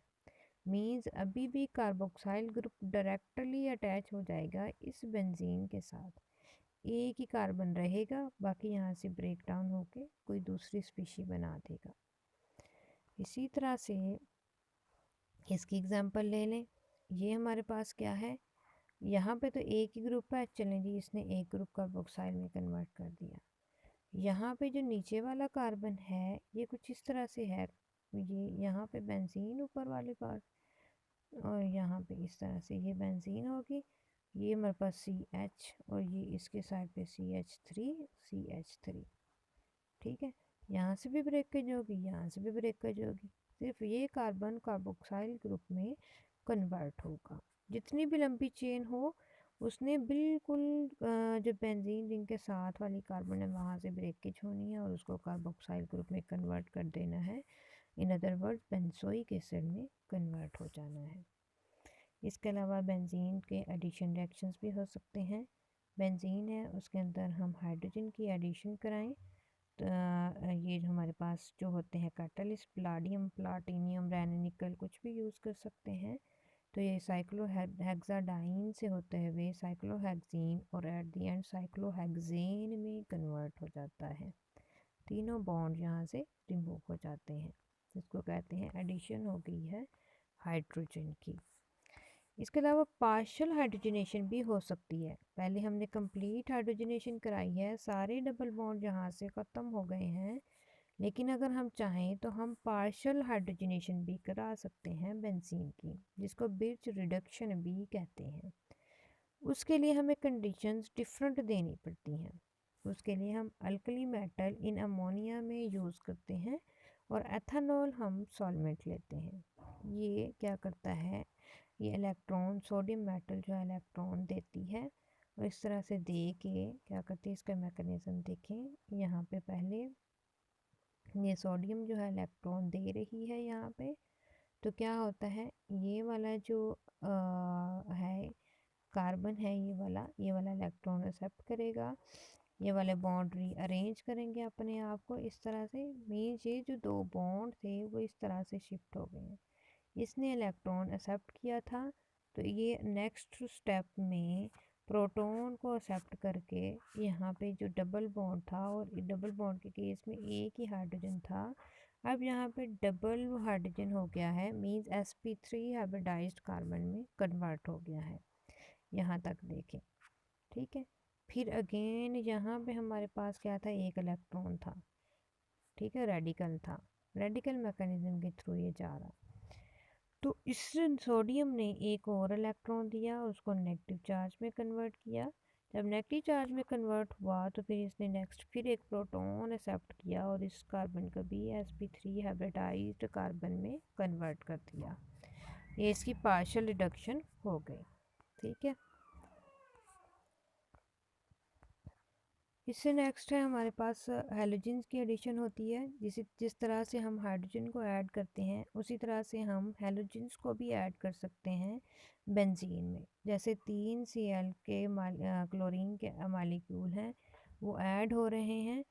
मीन्स अभी भी कार्बोक्साइल ग्रुप डायरेक्टली अटैच हो जाएगा इस बेंजीन के साथ, एक ही कार्बन रहेगा, बाकी यहाँ से ब्रेक डाउन होके कोई दूसरी स्पीशी बना देगा। इसी तरह से इसकी एग्जांपल ले लें। ये हमारे पास क्या है, यहाँ पे तो एक ही ग्रुप है, चलें जी इसने एक ग्रुप कार्बोक्साइल में कन्वर्ट कर दिया। यहाँ पे जो नीचे वाला कार्बन है ये कुछ इस तरह से है, ये यहाँ पे बेंजीन ऊपर वाले पार्ट, और यहाँ पे इस तरह से ये बेंजीन होगी, ये हमारे पास CH और ये इसके साइड पे CH3, ठीक है। यहाँ से भी ब्रेकेज होगी, यहाँ से भी ब्रेकेज होगी, सिर्फ ये कार्बन कार्बोक्साइल ग्रुप में कन्वर्ट होगा। जितनी भी लंबी चेन हो उसने बिल्कुल जो बेंजीन रिंग के साथ वाली कार्बन है वहाँ से ब्रेकेज होनी है और उसको कार्बोक्साइल ग्रुप में कन्वर्ट कर देना है। In other words benzoic acid में कन्वर्ट हो जाना है। इसके अलावा बेंजीन के एडिशन रिएक्शंस भी हो सकते हैं। बेंजीन है उसके अंदर हम हाइड्रोजन की एडिशन कराएं तो ये जो हमारे पास जो होते हैं कैटलिस्ट, प्लाडियम, प्लाटिनियम, रैन निकल कुछ भी यूज़ कर सकते हैं। तो ये साइक्लोहेक्साडाइन से होते हुए साइक्लोहेक्सीन और एट द एंड साइक्लोहेक्सेन में कन्वर्ट हो जाता है। तीनों बॉन्ड यहाँ से रिमूव हो जाते हैं, जिसको कहते हैं एडिशन हो गई है हाइड्रोजन की। इसके अलावा पार्शियल हाइड्रोजनेशन भी हो सकती है। पहले हमने कंप्लीट हाइड्रोजनेशन कराई है, सारे डबल बॉन्ड यहाँ से ख़त्म हो गए हैं, लेकिन अगर हम चाहें तो हम पार्शियल हाइड्रोजनेशन भी करा सकते हैं बेंजीन की, जिसको बिर्च रिडक्शन भी कहते हैं। उसके लिए हमें कंडीशंस डिफरेंट देनी पड़ती हैं। उसके लिए हम अल्कली मेटल इन अमोनिया में यूज़ करते हैं और एथेनॉल हम सॉल्वेंट लेते हैं। ये क्या करता है, ये इलेक्ट्रॉन सोडियम मेटल जो है इलेक्ट्रॉन देती है, और इस तरह से दे के क्या करती है, इसका मैकेनिज्म देखें। यहाँ पे पहले ये सोडियम जो है इलेक्ट्रॉन दे रही है यहाँ पे, तो क्या होता है, ये वाला जो है कार्बन है, ये वाला इलेक्ट्रॉन एक्सेप्ट करेगा, ये वाले बॉन्ड रीअरेंज करेंगे अपने आप को इस तरह से। मीन्स ये जो दो बॉन्ड थे वो इस तरह से शिफ्ट हो गए हैं। इसने इलेक्ट्रॉन एक्सेप्ट किया था, तो ये नेक्स्ट स्टेप में प्रोटॉन को एक्सेप्ट करके यहाँ पे जो डबल बॉन्ड था, और डबल बॉन्ड के केस में एक ही हाइड्रोजन था, अब यहाँ पे डबल हाइड्रोजन हो गया है, मीन्स sp3 हाइब्रिडाइज्ड कार्बन में कन्वर्ट हो गया है। यहाँ तक देखें, ठीक है। फिर अगेन यहाँ पे हमारे पास क्या था, एक इलेक्ट्रॉन था, ठीक है, रेडिकल था, रेडिकल मैकेनिज्म के थ्रू ये जा रहा। तो इस सोडियम ने एक और इलेक्ट्रॉन दिया, उसको नेगेटिव चार्ज में कन्वर्ट किया। जब नेगेटिव चार्ज में कन्वर्ट हुआ तो फिर इसने नेक्स्ट फिर एक प्रोटॉन एक्सेप्ट किया और इस कार्बन का भी sp3 हाइब्रिडाइज्ड कार्बन में कन्वर्ट कर दिया। ये इसकी पार्शियल रिडक्शन हो गई, ठीक है। इससे नेक्स्ट है हमारे पास हैलोजन्स की एडिशन होती है। जिस तरह से हम हाइड्रोजन को ऐड करते हैं, उसी तरह से हम हैलोजन्स को भी ऐड कर सकते हैं बेंजीन में। जैसे 3Cl के क्लोरीन के मालिक्यूल हैं, वो ऐड हो रहे हैं।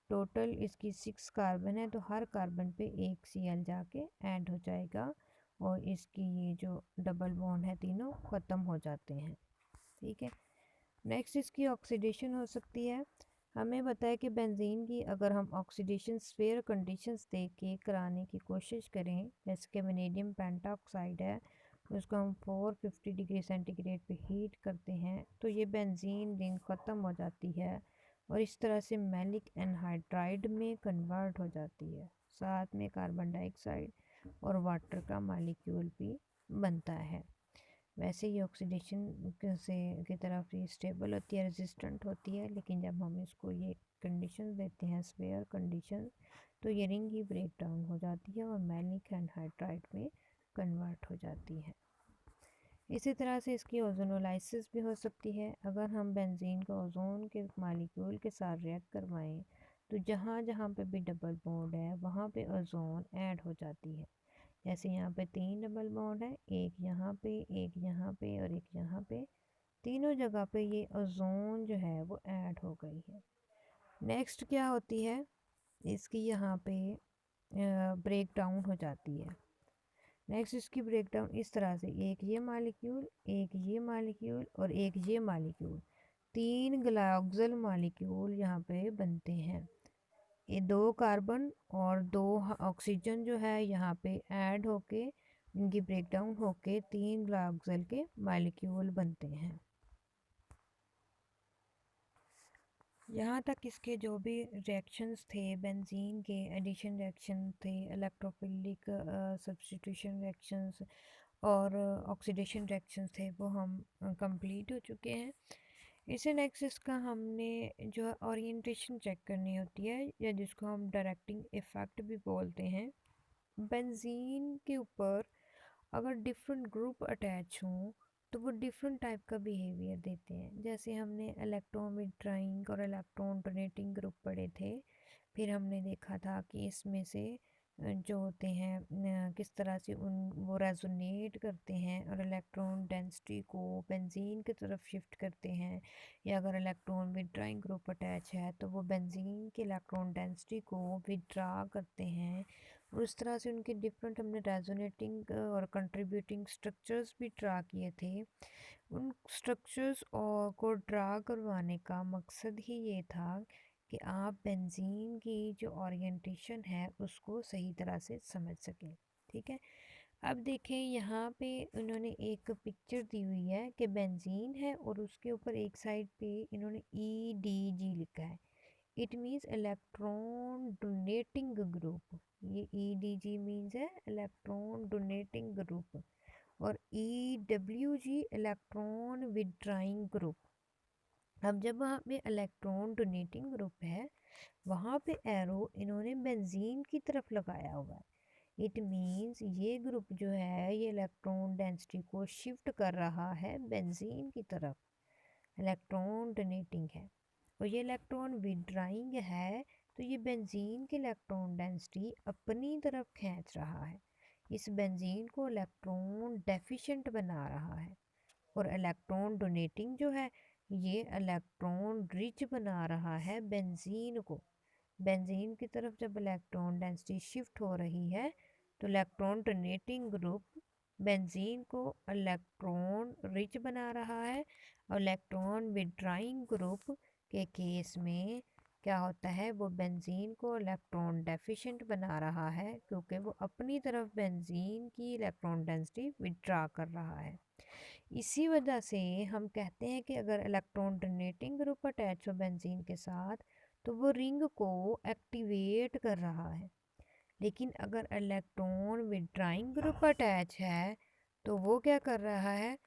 टोटल इसकी 6 कार्बन है, तो हर कार्बन पे एक Cl जाके ऐड हो जाएगा, और इसकी ये जो डबल बॉन्ड है तीनों ख़त्म हो जाते हैं, ठीक है। नेक्स्ट इसकी ऑक्सीडेशन हो सकती है। हमें बताया कि बेंजीन की अगर हम ऑक्सीडेशन स्फीयर कंडीशंस देख के कराने की कोशिश करें, जैसे कि वैनेडियम पेंटाऑक्साइड है, उसको हम 450 डिग्री सेंटीग्रेड पे हीट करते हैं, तो ये बेंजीन रिंग ख़त्म हो जाती है और इस तरह से मैलिक एनहाइड्राइड में कन्वर्ट हो जाती है। साथ में कार्बन डाइऑक्साइड और वाटर का मालिक्यूल भी बनता है। वैसे ही ऑक्सीडेशन से की तरफ ये स्टेबल होती है, रेजिस्टेंट होती है, लेकिन जब हम इसको ये कंडीशन देते हैं स्फीयर कंडीशन, तो ये रिंग ही ब्रेक डाउन हो जाती है और मैलिक एनहाइड्राइड में कन्वर्ट हो जाती है। इसी तरह से इसकी ओजोनोलाइसिस भी हो सकती है। अगर हम बेंजीन को ओजोन के मालिक्यूल के साथ रिएक्ट करवाएं, तो जहाँ जहाँ पे भी डबल बॉन्ड है वहाँ पे ओजोन ऐड हो जाती है। जैसे यहाँ पे 3 डबल बॉन्ड है, एक यहाँ पे, एक यहाँ पे और एक यहाँ पे, तीनों जगह पे ये ओजोन जो है वो ऐड हो गई है। नेक्स्ट क्या होती है, इसकी यहाँ पे ब्रेक डाउन हो जाती है। नेक्स्ट इसकी ब्रेक डाउन इस तरह से, एक ये मालिक्यूल, एक ये मालिक्यूल और एक ये मालिक्यूल, 3 ग्लाइकोल मालिक्यूल यहाँ पे बनते हैं। ये 2 कार्बन और 2 ऑक्सीजन जो है यहाँ पे ऐड होके, इनकी ब्रेकडाउन होके 3 ग्लाइकोल के मॉलिक्यूल बनते हैं। यहाँ तक इसके जो भी रिएक्शंस थे बेंजीन के, एडिशन रिएक्शन थे, इलेक्ट्रोफिलिक सब्स्टिट्यूशन रिएक्शंस और ऑक्सीडेशन रिएक्शंस थे, वो हम कंप्लीट हो चुके हैं। इसे नेक्स्ट इसका हमने जो ओरिएंटेशन चेक करनी होती है, या जिसको हम डायरेक्टिंग इफ़ेक्ट भी बोलते हैं। बेंजीन के ऊपर अगर डिफरेंट ग्रुप अटैच हों तो वो डिफरेंट टाइप का बिहेवियर देते हैं। जैसे हमने इलेक्ट्रॉन विड्रॉइंग और इलेक्ट्रॉन डोनेटिंग ग्रुप पढ़े थे, फिर हमने देखा था कि इसमें से जो होते हैं किस तरह से वो रेजोनेट करते हैं और इलेक्ट्रॉन डेंसिटी को बेंजीन की तरफ शिफ्ट करते हैं। या अगर इलेक्ट्रॉन विड्रॉइंग ग्रुप अटैच है तो वो बेंजीन के इलेक्ट्रॉन डेंसिटी को विड्रा करते हैं उस तरह से उनके डिफरेंट हमने रेजोनेटिंग और कंट्रीब्यूटिंग स्ट्रक्चर्स भी ड्रा किए थे। उन स्ट्रक्चर्स और को ड्रा करवाने का मकसद ही ये था कि आप बेंजीन की जो ओरिएंटेशन है उसको सही तरह से समझ सकें। ठीक है, अब देखें यहाँ पे उन्होंने एक पिक्चर दी हुई है कि बेंजीन है और उसके ऊपर एक साइड पे इन्होंने EDG लिखा है। It means electron donating group. ये EDG मीन्स है इलेक्ट्रॉन डोनेटिंग ग्रुप और EWG इलेक्ट्रॉन विड्राइंग ग्रुप। अब जब वहाँ पे इलेक्ट्रॉन डोनेटिंग ग्रुप है वहाँ पे एरो इन्होंने बेंजीन की तरफ लगाया हुआ है। इट मीन्स ये ग्रुप जो है ये इलेक्ट्रॉन डेंसिटी को शिफ्ट कर रहा है बेंजीन की तरफ, इलेक्ट्रॉन डोनेटिंग है। और ये इलेक्ट्रॉन विड्राइंग है तो ये बेंजीन की इलेक्ट्रॉन डेंसिटी अपनी तरफ खींच रहा है, इस बेंजीन को इलेक्ट्रॉन डेफिशिएंट बना रहा है। और इलेक्ट्रॉन डोनेटिंग जो है ये इलेक्ट्रॉन रिच बना रहा है बेंजीन को। बेंजीन की तरफ जब इलेक्ट्रॉन डेंसिटी शिफ्ट हो रही है तो इलेक्ट्रॉन डोनेटिंग ग्रुप बेंजीन को इलेक्ट्रॉन रिच बना रहा है और इलेक्ट्रॉन विड्राइंग ग्रुप के केस में क्या होता है, वो बेंजीन को इलेक्ट्रॉन डेफिशिएंट बना रहा है क्योंकि वो अपनी तरफ बेंजीन की इलेक्ट्रॉन डेंसिटी विड्रा कर रहा है। इसी वजह से हम कहते हैं कि अगर इलेक्ट्रॉन डोनेटिंग ग्रुप अटैच हो बेंजीन के साथ तो वो रिंग को एक्टिवेट कर रहा है। लेकिन अगर इलेक्ट्रॉन विड्राइंग ग्रुप अटैच है तो वो क्या कर रहा है,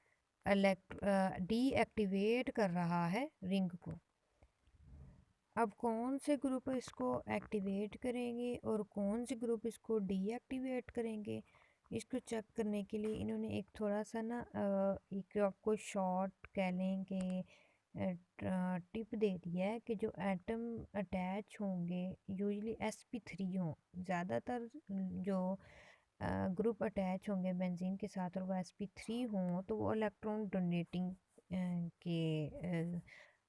डीएक्टिवेट कर रहा है रिंग को। अब कौन से ग्रुप इसको एक्टिवेट करेंगे और कौन से ग्रुप इसको डीएक्टिवेट करेंगे, इसको चेक करने के लिए इन्होंने एक थोड़ा सा ना एक आपको शॉर्ट कह लें कि टिप दे दिया है कि जो एटम अटैच होंगे यूजली sp3 हों। ज़्यादातर जो ग्रुप अटैच होंगे बेंजीन के साथ और वो sp3 हों तो वो इलेक्ट्रॉन डोनेटिंग के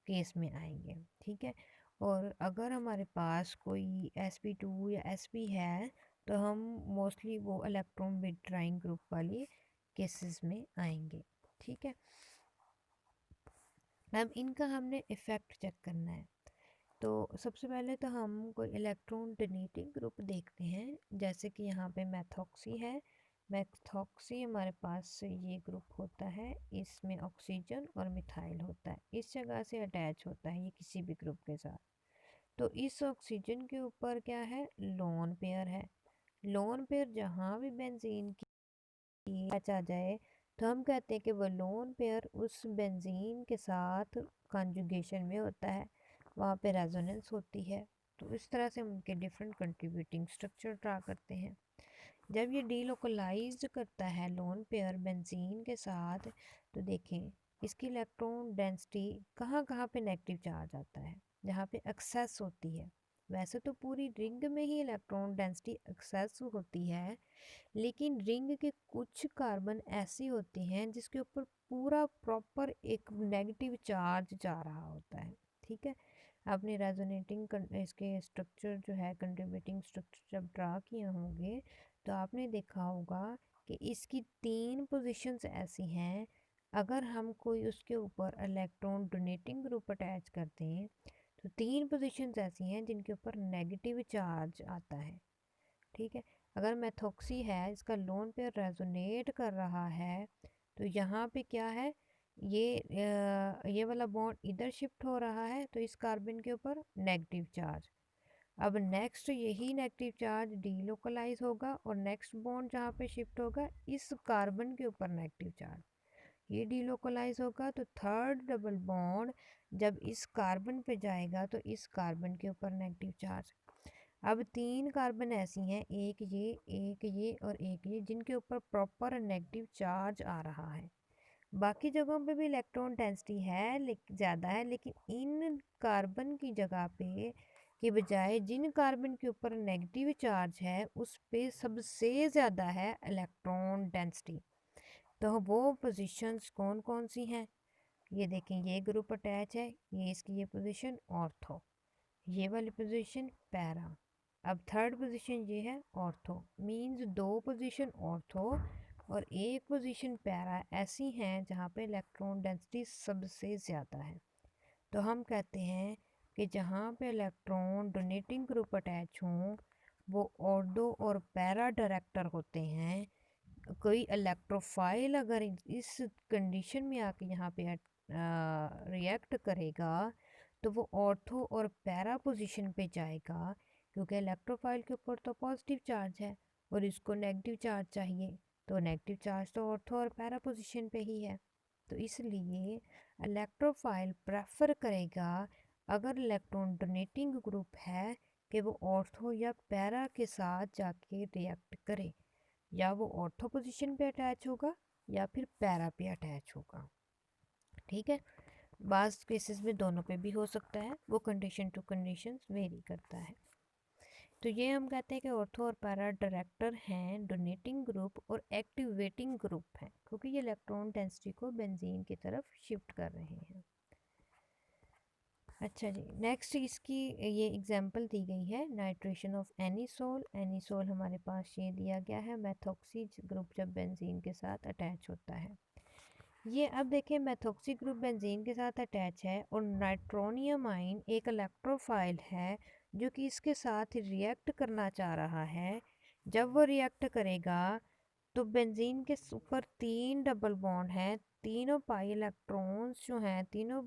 केस में आएंगे। ठीक है, और अगर हमारे पास कोई sp2 या sp है तो हम मोस्टली वो इलेक्ट्रॉन विड्राइंग ग्रुप वाली केसेस में आएंगे। ठीक है, अब इनका हमने इफ़ेक्ट चेक करना है। तो सबसे पहले तो हम कोई इलेक्ट्रॉन डोनेटिंग ग्रुप देखते हैं, जैसे कि यहाँ पे मैथॉक्सी है। मैथॉक्सी हमारे पास ये ग्रुप होता है, इसमें ऑक्सीजन और मिथाइल होता है, इस जगह से अटैच होता है ये किसी भी ग्रुप के साथ। तो इस ऑक्सीजन के ऊपर क्या है, लोन पेयर है। लोन पेयर जहाँ भी बेंजीन की अटैच आ जाए तो हम कहते हैं कि वो लोन पेयर उस बेंजीन के साथ कॉन्जुगेशन में होता है, वहाँ पे रेजोनेंस होती है। तो इस तरह से हम उनके डिफरेंट कंट्रीब्यूटिंग स्ट्रक्चर ड्रा करते हैं। जब ये डीलोकलाइज्ड करता है लोन पेयर बेंजीन के साथ तो देखें इसकी इलेक्ट्रॉन डेंसिटी कहाँ कहाँ पे नेगेटिव चार्ज आता है, जहाँ पे एक्सेस होती है। वैसे तो पूरी रिंग में ही इलेक्ट्रॉन डेंसिटी एक्सेस होती है, लेकिन रिंग के कुछ कार्बन ऐसी होती हैं जिसके ऊपर पूरा प्रॉपर एक नेगेटिव चार्ज जा रहा होता है। ठीक है, आपने रेजोनेटिंग इसके स्ट्रक्चर जो है कंट्रीब्यूटिंग स्ट्रक्चर जब ड्रा किए होंगे तो आपने देखा होगा कि इसकी 3 पोजीशंस ऐसी हैं, अगर हम कोई उसके ऊपर इलेक्ट्रॉन डोनेटिंग ग्रुप अटैच करते हैं तो 3 पोजीशंस ऐसी हैं जिनके ऊपर नेगेटिव चार्ज आता है। ठीक है, अगर मैथॉक्सी है इसका लोन पेयर रेजोनेट कर रहा है तो यहाँ पे क्या है, ये वाला बॉन्ड इधर शिफ्ट हो रहा है तो इस कार्बन के ऊपर नेगेटिव चार्ज। अब नेक्स्ट यही नेगेटिव चार्ज डीलोकलाइज होगा और नेक्स्ट बॉन्ड जहाँ पे शिफ्ट होगा इस कार्बन के ऊपर नेगेटिव चार्ज, ये डीलोकलाइज होगा तो थर्ड डबल बॉन्ड जब इस कार्बन पे जाएगा तो इस कार्बन के ऊपर नेगेटिव चार्ज। अब 3 कार्बन ऐसी हैं, एक ये और एक ये, जिनके ऊपर प्रॉपर नेगेटिव चार्ज आ रहा है। बाकी जगहों पे भी इलेक्ट्रॉन डेंसिटी है ज़्यादा है, लेकिन इन कार्बन की जगह पे के बजाय जिन कार्बन के ऊपर नेगेटिव चार्ज है उस पे सबसे ज़्यादा है इलेक्ट्रॉन डेंसिटी। तो वो पोजीशंस कौन कौन सी हैं, ये देखें, ये ग्रुप अटैच है, ये इसकी ये पोजीशन ऑर्थो, ये वाली पोजीशन पैरा, अब थर्ड पोजीशन ये है ऑर्थो, मींस 2 पोजीशन ऑर्थो और 1 पोजीशन पैरा ऐसी हैं जहाँ पे इलेक्ट्रॉन डेंसिटी सबसे ज़्यादा है। तो हम कहते हैं कि जहाँ पे इलेक्ट्रॉन डोनेटिंग ग्रुप अटैच हों वो ऑर्थो और पैरा डायरेक्टर होते हैं। कोई इलेक्ट्रोफाइल अगर इस कंडीशन में आके यहाँ पे रिएक्ट करेगा तो वो ऑर्थो और पैरा पोजीशन पे जाएगा, क्योंकि इलेक्ट्रोफाइल के ऊपर तो पॉजिटिव चार्ज है और इसको नेगेटिव चार्ज चाहिए, तो नेगेटिव चार्ज तो ऑर्थो और पैरा पोजीशन पे ही है। तो इसलिए इलेक्ट्रोफाइल प्रेफर करेगा अगर इलेक्ट्रॉन डोनेटिंग ग्रुप है कि वो ऑर्थो या पैरा के साथ जाके रिएक्ट करे, या वो ऑर्थो पोजीशन पे अटैच होगा या फिर पैरा पे अटैच होगा। ठीक है, बाज़ केसेस में दोनों पे भी हो सकता है, वो कंडीशन टू कंडीशन वेरी करता है। तो ये हम कहते हैं कि ऑर्थो और पैरा डायरेक्टर हैं डोनेटिंग ग्रुप और एक्टिवेटिंग ग्रुप हैं, क्योंकि ये इलेक्ट्रॉन डेंसिटी को बेंजीन की तरफ शिफ्ट कर रहे हैं। अच्छा जी, नेक्स्ट इसकी ये एग्जांपल दी गई है नाइट्रेशन ऑफ एनिसोल। एनिसोल हमारे पास ये दिया गया है मेथॉक्सी ग्रुप जब बेंजीन के साथ अटैच होता है। ये अब देखें मेथॉक्सी ग्रुप बेंजीन के साथ अटैच है और नाइट्रोनियम आइन एक इलेक्ट्रोफाइल है जो कि इसके साथ रिएक्ट करना चाह रहा है। जब वो रिएक्ट करेगा तो बेंजीन के ऊपर 3 डबल बॉन्ड हैं, तीनों पाई इलेक्ट्रॉन्स जो हैं, तीनों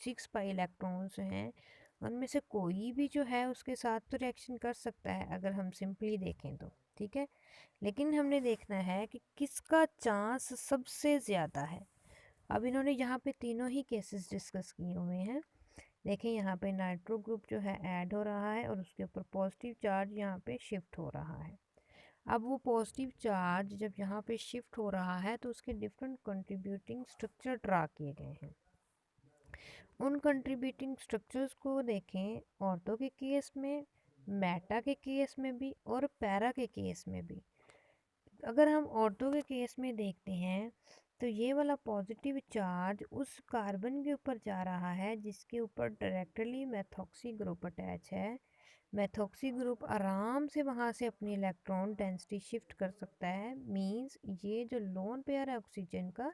6 पाई इलेक्ट्रॉन्स हैं, उनमें से कोई भी जो है उसके साथ तो रिएक्शन कर सकता है अगर हम सिंपली देखें तो। ठीक है, लेकिन हमने देखना है कि किसका चांस सबसे ज़्यादा है। अब इन्होंने यहाँ पे तीनों ही केसेस डिस्कस किए हुए हैं। देखें यहाँ पे नाइट्रो ग्रुप जो है ऐड हो रहा है और उसके ऊपर पॉजिटिव चार्ज यहाँ पे शिफ्ट हो रहा है। अब वो पॉजिटिव चार्ज जब यहाँ पे शिफ्ट हो रहा है तो उसके डिफरेंट कंट्रीब्यूटिंग स्ट्रक्चर ड्रा किए गए हैं। उन कंट्रीब्यूटिंग स्ट्रक्चर्स को देखें ऑर्थो के केस में, मेटा के केस में भी और पैरा के केस में भी। अगर हम ऑर्थो के केस में देखते हैं तो ये वाला पॉजिटिव चार्ज उस कार्बन के ऊपर जा रहा है जिसके ऊपर डायरेक्टली मेथॉक्सी ग्रुप अटैच है। मेथॉक्सी ग्रुप आराम से वहाँ से अपनी इलेक्ट्रॉन डेंसिटी शिफ्ट कर सकता है, मींस ये जो लोन पेयर है ऑक्सीजन का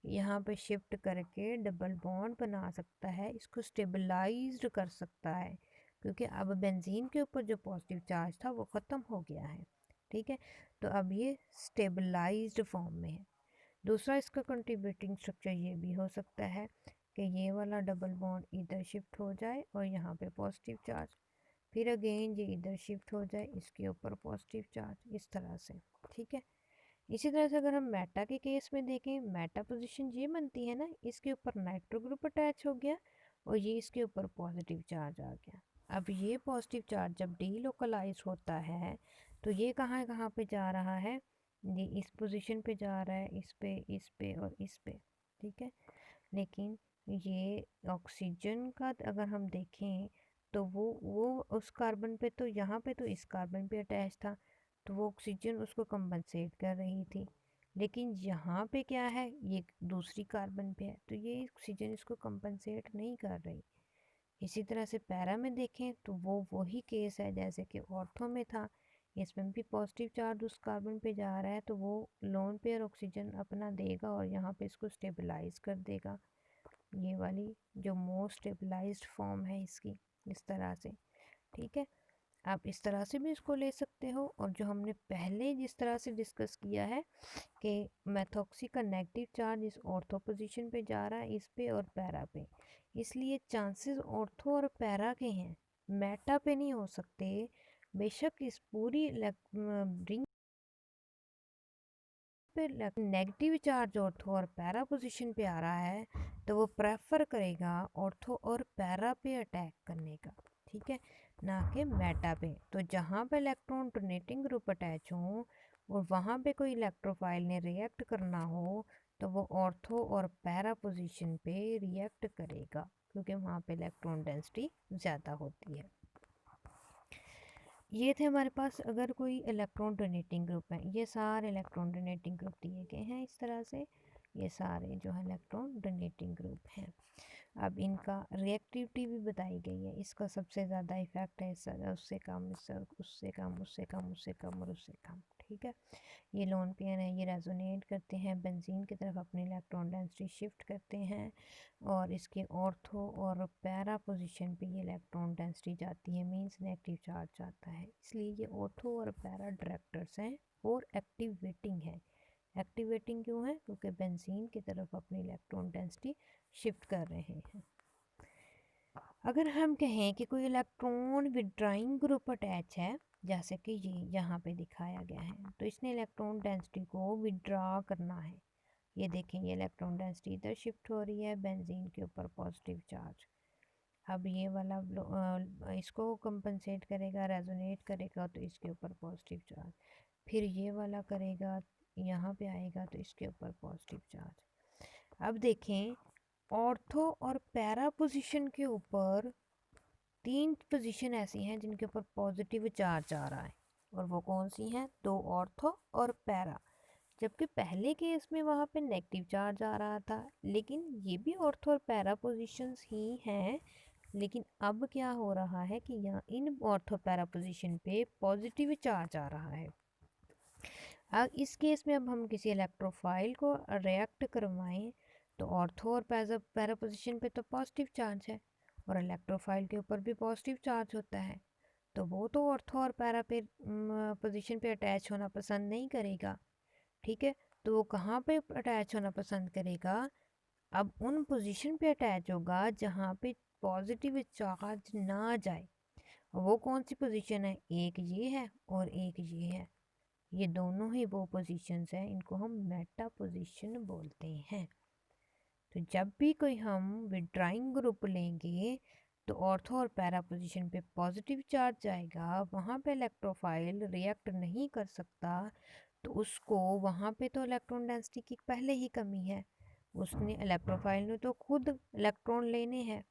यहाँ पे शिफ्ट करके डबल बॉन्ड बना सकता है, इसको स्टेबलाइज्ड कर सकता है, क्योंकि अब बेंजीन के ऊपर जो पॉजिटिव चार्ज था वो ख़त्म हो गया है। ठीक है, तो अब ये स्टेबलाइज्ड फॉर्म में है। दूसरा इसका कंट्रीब्यूटिंग स्ट्रक्चर ये भी हो सकता है कि ये वाला डबल बॉन्ड इधर शिफ्ट हो जाए और यहाँ पे पॉजिटिव चार्ज, फिर अगेन ये इधर शिफ्ट हो जाए, इसके ऊपर पॉजिटिव चार्ज, इस तरह से। ठीक है, इसी तरह से अगर हम मेटा के केस में देखें, मेटा पोजीशन ये बनती है ना, इसके ऊपर नाइट्रो ग्रुप अटैच हो गया और ये इसके ऊपर पॉजिटिव चार्ज आ गया। अब ये पॉजिटिव चार्ज जब डीलोकलाइज होता है तो ये कहाँ कहाँ पे जा रहा है, ये इस पोजीशन पे जा रहा है, इस पे और इस पे। ठीक है, लेकिन ये ऑक्सीजन का अगर हम देखें तो वो उस कार्बन पे तो यहाँ पे तो इस कार्बन पे अटैच था, तो वो ऑक्सीजन उसको कंपनसेट कर रही थी। लेकिन यहाँ पे क्या है, ये दूसरी कार्बन पे है तो ये ऑक्सीजन इसको कंपनसेट नहीं कर रही। इसी तरह से पैरा में देखें तो वो वही केस है जैसे कि ऑर्थो में था, इसमें भी पॉजिटिव चार्ज उस कार्बन पे जा रहा है तो वो लोन पेयर ऑक्सीजन अपना देगा और यहाँ पे इसको स्टेबलाइज कर देगा। ये वाली जो मोस्ट स्टेबलाइज्ड फॉर्म है इसकी, इस तरह से। ठीक है, आप इस तरह से भी इसको ले सकते हो, और जो हमने पहले जिस तरह से डिस्कस किया है कि मेथॉक्सी का नेगेटिव चार्ज इस ऑर्थो पोजीशन पे जा रहा है, इस पे और पैरा पे, इसलिए चांसेस ऑर्थो और पैरा के हैं, मेटा पे नहीं हो सकते। बेशक इस पूरी रिंग पे नेगेटिव चार्ज ऑर्थो और पैरा पोजीशन पे आ रहा है तो वो प्रेफर करेगा ऑर्थो और पैरा पे अटैक करने का। ठीक है, ना कि मेटा पे। तो जहाँ पे इलेक्ट्रॉन डोनेटिंग ग्रुप अटैच हो और वहाँ पे कोई इलेक्ट्रोफाइल ने रिएक्ट करना हो तो वो ऑर्थो और पैरा पोजीशन पे रिएक्ट करेगा, क्योंकि वहाँ पे इलेक्ट्रॉन डेंसिटी ज़्यादा होती है। ये थे हमारे पास अगर कोई इलेक्ट्रॉन डोनेटिंग ग्रुप है, ये सारे इलेक्ट्रॉन डोनेटिंग ग्रुप दिए गए हैं इस तरह से, ये सारे जो है इलेक्ट्रॉन डोनेटिंग ग्रुप हैं। अब इनका रिएक्टिविटी भी बताई गई है, इसका सबसे ज़्यादा इफेक्ट है उससे कम, इससे उससे कम, उससे कम, उससे कम और उससे कम। ठीक है, ये लोन पेयर है, ये रेजोनेट करते हैं बेंजीन की तरफ, अपनी इलेक्ट्रॉन डेंसिटी शिफ्ट करते हैं और इसके ऑर्थो और पैरा पोजीशन पे ये इलेक्ट्रॉन डेंसिटी जाती है, मींस नेगेटिव चार्ज जाता है। इसलिए ये ऑर्थो और पैरा डायरेक्टर्स हैं और एक्टिवेटिंग है। एक्टिवेटिंग क्यों है? क्योंकि बेंजीन की तरफ अपनी इलेक्ट्रॉन डेंसिटी शिफ्ट कर रहे हैं। अगर हम कहें कि कोई इलेक्ट्रॉन विड्राइंग ग्रुप अटैच है, जैसे कि ये यहाँ पे दिखाया गया है, तो इसने इलेक्ट्रॉन डेंसिटी को विड्रा करना है। ये देखें, ये इलेक्ट्रॉन डेंसिटी इधर शिफ्ट हो रही है बेंजीन के ऊपर पॉजिटिव चार्ज। अब ये वाला इसको कंपनसेट करेगा, रेजोनेट करेगा तो इसके ऊपर पॉजिटिव चार्ज, फिर ये वाला करेगा, यहाँ पे आएगा तो इसके ऊपर पॉजिटिव चार्ज। अब देखें, ऑर्थो और पैरा पोजीशन के ऊपर 3 पोजीशन ऐसी हैं जिनके ऊपर पॉजिटिव चार्ज आ रहा है, और वो कौन सी हैं? 2 ऑर्थो और पैरा। जबकि पहले केस में वहाँ पे नेगेटिव चार्ज आ रहा था, लेकिन ये भी ऑर्थो और पैरा पोजीशंस ही हैं। लेकिन अब क्या हो रहा है कि यहाँ इन ऑर्थो पैरा पोजीशन पे पॉजिटिव चार्ज आ रहा है। अब इस केस में अब हम किसी इलेक्ट्रोफाइल को रिएक्ट करवाएं तो ऑर्थो और पैरा पोजीशन पे तो पॉजिटिव चार्ज है और इलेक्ट्रोफाइल के ऊपर भी पॉजिटिव चार्ज होता है, तो वो तो ऑर्थो और पैरा पे पोजीशन पे अटैच होना पसंद नहीं करेगा। ठीक है, तो वो कहाँ पे अटैच होना पसंद करेगा? अब उन पोजीशन पे अटैच होगा जहाँ पे पॉजिटिव चार्ज ना जाए। वो कौन सी पोजीशन है? एक ये है और एक ये है, ये दोनों ही वो पोजीशंस हैं, इनको हम मेटा पोजीशन बोलते हैं। तो जब भी कोई हम विड्राइंग ग्रुप लेंगे तो ऑर्थो और पैरा पोजीशन पे पॉजिटिव चार्ज जाएगा, वहाँ पे इलेक्ट्रोफाइल रिएक्ट नहीं कर सकता, तो उसको वहाँ पे तो इलेक्ट्रॉन डेंसिटी की पहले ही कमी है, उसने इलेक्ट्रोफाइल ने तो खुद इलेक्ट्रॉन लेने हैं।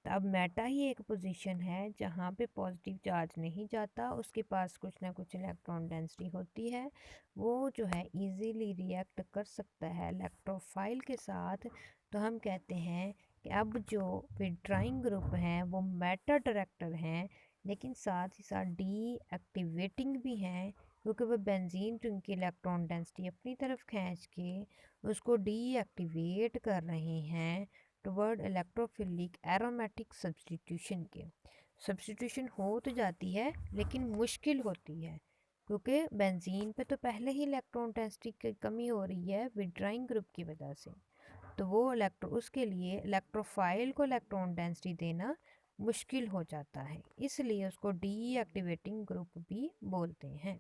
तो अब मेटा ही एक पोजीशन है जहाँ पे पॉजिटिव चार्ज नहीं जाता, उसके पास कुछ ना कुछ इलेक्ट्रॉन डेंसिटी होती है, वो जो है इजीली रिएक्ट कर सकता है इलेक्ट्रोफाइल के साथ। तो हम कहते हैं कि अब जो विड्राइंग ग्रुप हैं वो मेटा डायरेक्टर हैं, लेकिन साथ ही साथ डी एक्टिवेटिंग भी हैं, क्योंकि वो बेंजीन रिंग की इलेक्ट्रॉन डेंसिटी अपनी तरफ खींच के उसको डी एक्टिवेट कर रहे हैं टुवर्ड इलेक्ट्रोफिलिक एरोमेटिक सब्स्टिट्यूशन के। सब्स्टिट्यूशन हो तो जाती है लेकिन मुश्किल होती है, क्योंकि बेंजीन पे तो पहले ही इलेक्ट्रॉन डेंसिटी की कमी हो रही है विड्राइंग ग्रुप की वजह से, तो वो उसके लिए इलेक्ट्रोफाइल को इलेक्ट्रॉन डेंसिटी देना मुश्किल हो जाता है, इसलिए उसको डी एक्टिवेटिंग ग्रुप भी बोलते हैं।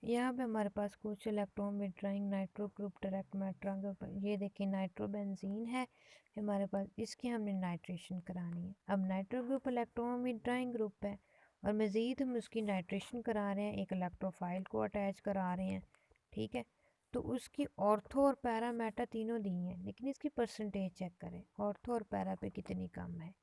यहाँ पे हमारे पास कुछ electron withdrawing nitro group direct meta group, ये देखिए नाइट्रो बेंजीन है हमारे पास, इसकी हमने नाइट्रेशन करानी है। अब nitro group electron withdrawing group है और मज़ीद हम उसकी नाइट्रेशन करा रहे हैं, एक इलेक्ट्रोफाइल को अटैच करा रहे हैं। ठीक है, तो उसकी ऑर्थो और पैरा मेटा तीनों दी हैं, लेकिन इसकी परसेंटेज चेक करें, ऑर्थो और पैरा पे कितनी कम है।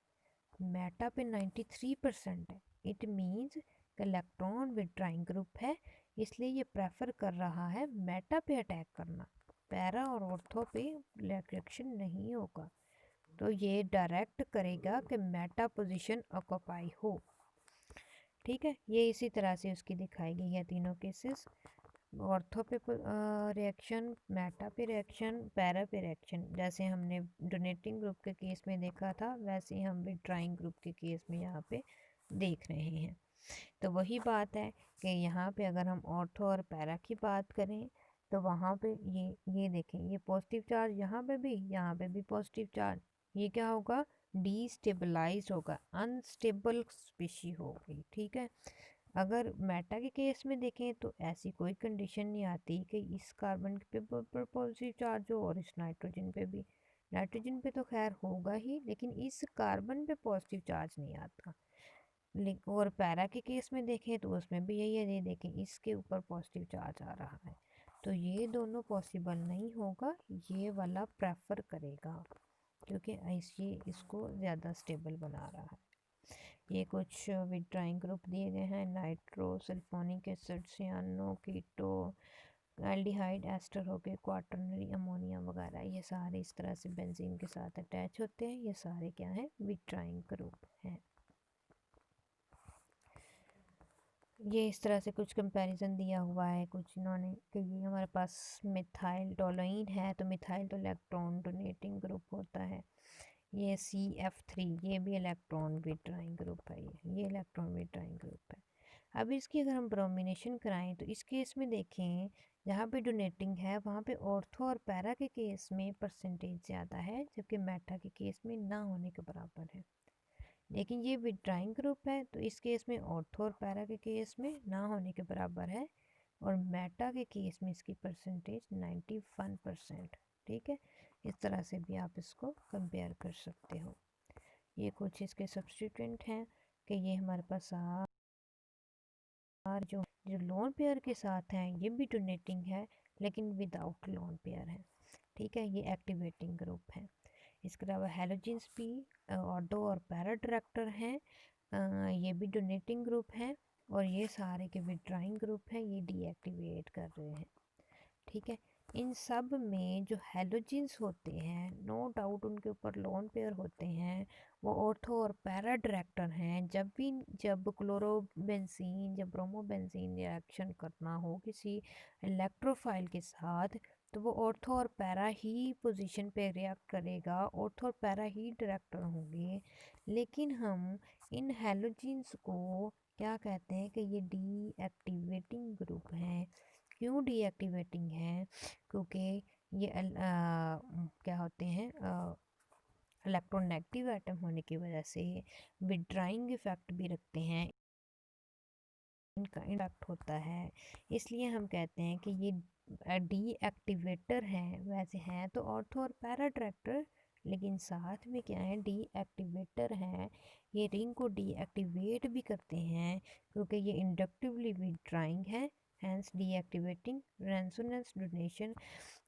मेटा पे 93% है। It means electron withdrawing group है, इसलिए ये प्रेफर कर रहा है मेटा पे अटैक करना, पैरा और ऑर्थो पे रिएक्शन नहीं होगा, तो ये डायरेक्ट करेगा कि मेटा पोजीशन ऑक्यूपाई हो। ठीक है, ये इसी तरह से उसकी दिखाई गई है तीनों केसेस, ऑर्थो पे रिएक्शन, मेटा पे रिएक्शन, पैरा पे रिएक्शन, जैसे हमने डोनेटिंग ग्रुप के केस में देखा था वैसे ही हम विड्राइंग ग्रुप के केस में यहाँ पे देख रहे हैं। तो वही बात है कि यहाँ पे अगर हम ऑर्थो और पैरा की बात करें तो वहाँ पे ये देखें, ये पॉजिटिव चार्ज यहाँ पे भी पॉजिटिव चार्ज, ये क्या होगा? डीस्टेबलाइज होगा, अनस्टेबल स्पीशी होगी। ठीक है, अगर मेटा के केस में देखें तो ऐसी कोई कंडीशन नहीं आती कि इस कार्बन पे पॉजिटिव चार्ज हो और इस नाइट्रोजन पे भी, नाइट्रोजन पे तो खैर होगा ही, लेकिन इस कार्बन पे पॉजिटिव चार्ज नहीं आता। और पैरा के केस में देखें तो उसमें भी यही है, ये देखें इसके ऊपर पॉजिटिव चार्ज आ रहा है, तो ये दोनों पॉसिबल नहीं होगा, ये वाला प्रेफर करेगा क्योंकि ये इसको ज़्यादा स्टेबल बना रहा है। ये कुछ विड्राइंग ग्रुप दिए गए हैं, नाइट्रो सल्फोनिक एसिड, सियानो, कीटो, एल्डिहाइड एस्टर हो गए, क्वाटरनरी अमोनिया वगैरह, ये सारे इस तरह से बेंजीन के साथ अटैच होते हैं। ये सारे क्या हैं, विट्राइंग ग्रुप हैं। ये इस तरह से कुछ कंपैरिजन दिया हुआ है कुछ इन्होंने कि ये हमारे पास मिथाइल टोलुइन है, तो मिथाइल तो इलेक्ट्रॉन डोनेटिंग ग्रुप होता है। ये CF3 ये भी इलेक्ट्रॉन विट्राइंग ग्रुप है, ये इलेक्ट्रॉन विट्राइंग ग्रुप है। अब इसकी अगर हम ब्रोमिनेशन कराएं तो इस केस में देखें, जहाँ पे डोनेटिंग है वहाँ पे ऑर्थो और पैरा के केस में परसेंटेज ज़्यादा है, जबकि मेटा के केस में ना होने के बराबर है। लेकिन ये विड्राइंग ग्रुप है तो इस केस में ऑर्थो और पैरा के केस में ना होने के बराबर है, और मेटा के केस में इसकी परसेंटेज 91%। ठीक है, इस तरह से भी आप इसको कंपेयर कर सकते हो। ये कुछ इसके सब्स्टिट्यूएंट हैं कि ये हमारे पास जो जो लोन पेयर के साथ हैं ये भी डोनेटिंग है लेकिन विदाउट लोन पेयर है। ठीक है, ये एक्टिवेटिंग ग्रुप है। इसके अलावा हैलोजेंस भी ऑटो और पैरा डायरेक्टर हैं, ये भी डोनेटिंग ग्रुप है, और ये सारे के विड्राइंग ग्रुप हैं, ये डीएक्टिवेट कर रहे हैं। ठीक है, इन सब में जो हैलोजेंस होते हैं नो डाउट उनके ऊपर लोन पेयर होते हैं, वो ऑर्थो और पैरा डायरेक्टर हैं। जब क्लोरोबेंजीन या ब्रोमोबेंजीन रिएक्शन करना हो किसी इलेक्ट्रोफाइल के साथ, तो वो ऑर्थो और पैरा ही पोजीशन पे रिएक्ट करेगा, ऑर्थो और पैरा ही डायरेक्टर होंगे। लेकिन हम इन हैलोजेंस को क्या कहते हैं कि ये डीएक्टिवेटिंग ग्रुप हैं। क्यों डीएक्टिवेटिंग है? क्योंकि ये क्या होते हैं, इलेक्ट्रोनेगेटिव एटम होने की वजह से विड्राइंग इफेक्ट भी रखते हैं, इनका इम्पैक्ट होता है। इसलिए हम कहते हैं कि ये डीएक्टिवेटर हैं। वैसे हैं तो ऑर्थो और पैरा डायरेक्टर, लेकिन साथ में क्या है, डीएक्टिवेटर हैं। ये रिंग को डीएक्टिवेट भी करते हैं क्योंकि ये इंडक्टिवली विड्राइंग है, hence deactivating. Resonance donation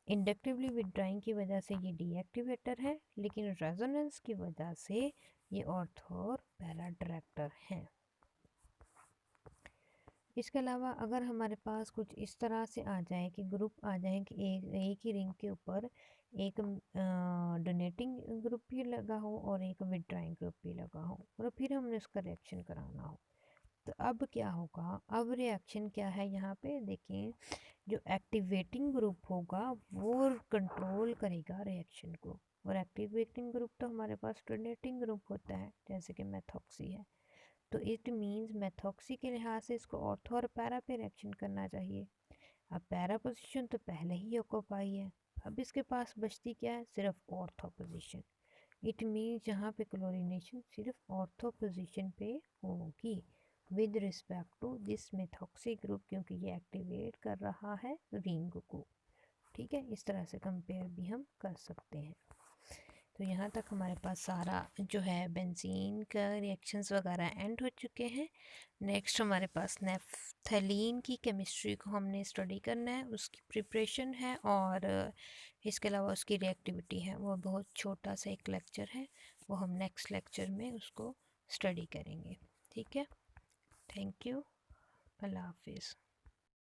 inductively withdrawing की वजह से ये डीएक्टिवेटर है, लेकिन रेजोनेंस की वजह से ये ऑर्थो और पैरा डायरेक्टर हैं। इसके अलावा अगर हमारे पास कुछ इस तरह से आ जाए कि ग्रुप आ जाए कि एक ही रिंग के ऊपर एक डोनेटिंग ग्रुप भी लगा हो और एक विड्राइंग ग्रुप भी लगा हो, और फिर हमने उसका रिएक्शन कराना हो, तो अब क्या होगा? अब रिएक्शन क्या है यहाँ पे देखें, जो एक्टिवेटिंग ग्रुप होगा वो कंट्रोल करेगा रिएक्शन को, और एक्टिवेटिंग ग्रुप तो हमारे पास डोनेटिंग ग्रुप होता है, जैसे कि मेथॉक्सी है। तो इट मीन्स मेथॉक्सी के लिहाज से इसको ऑर्थो और पैरा पे रिएक्शन करना चाहिए। अब पैरा पोजीशन तो पहले ही ऑक्यूपाई है, अब इसके पास बचती क्या है, सिर्फ ऑर्थो पोजीशन। इट मीन्स यहाँ पे क्लोरीनेशन सिर्फ ऑर्थो पोजीशन पे होगी with respect to this methoxy group, क्योंकि ये एक्टिवेट कर रहा है रिंग को। ठीक है, इस तरह से कंपेयर भी हम कर सकते हैं। तो यहाँ तक हमारे पास सारा जो है बेंजीन का रिएक्शंस वगैरह एंड हो चुके हैं। नेक्स्ट हमारे पास नेफ्थलीन की केमिस्ट्री को हमने स्टडी करना है, उसकी प्रिपरेशन है, और इसके अलावा उसकी रिएक्टिविटी है। वो बहुत छोटा सा एक लेक्चर है, वो हम नेक्स्ट लेक्चर में उसको स्टडी करेंगे। ठीक है, थैंक यू, अल्लाह हाफिज़।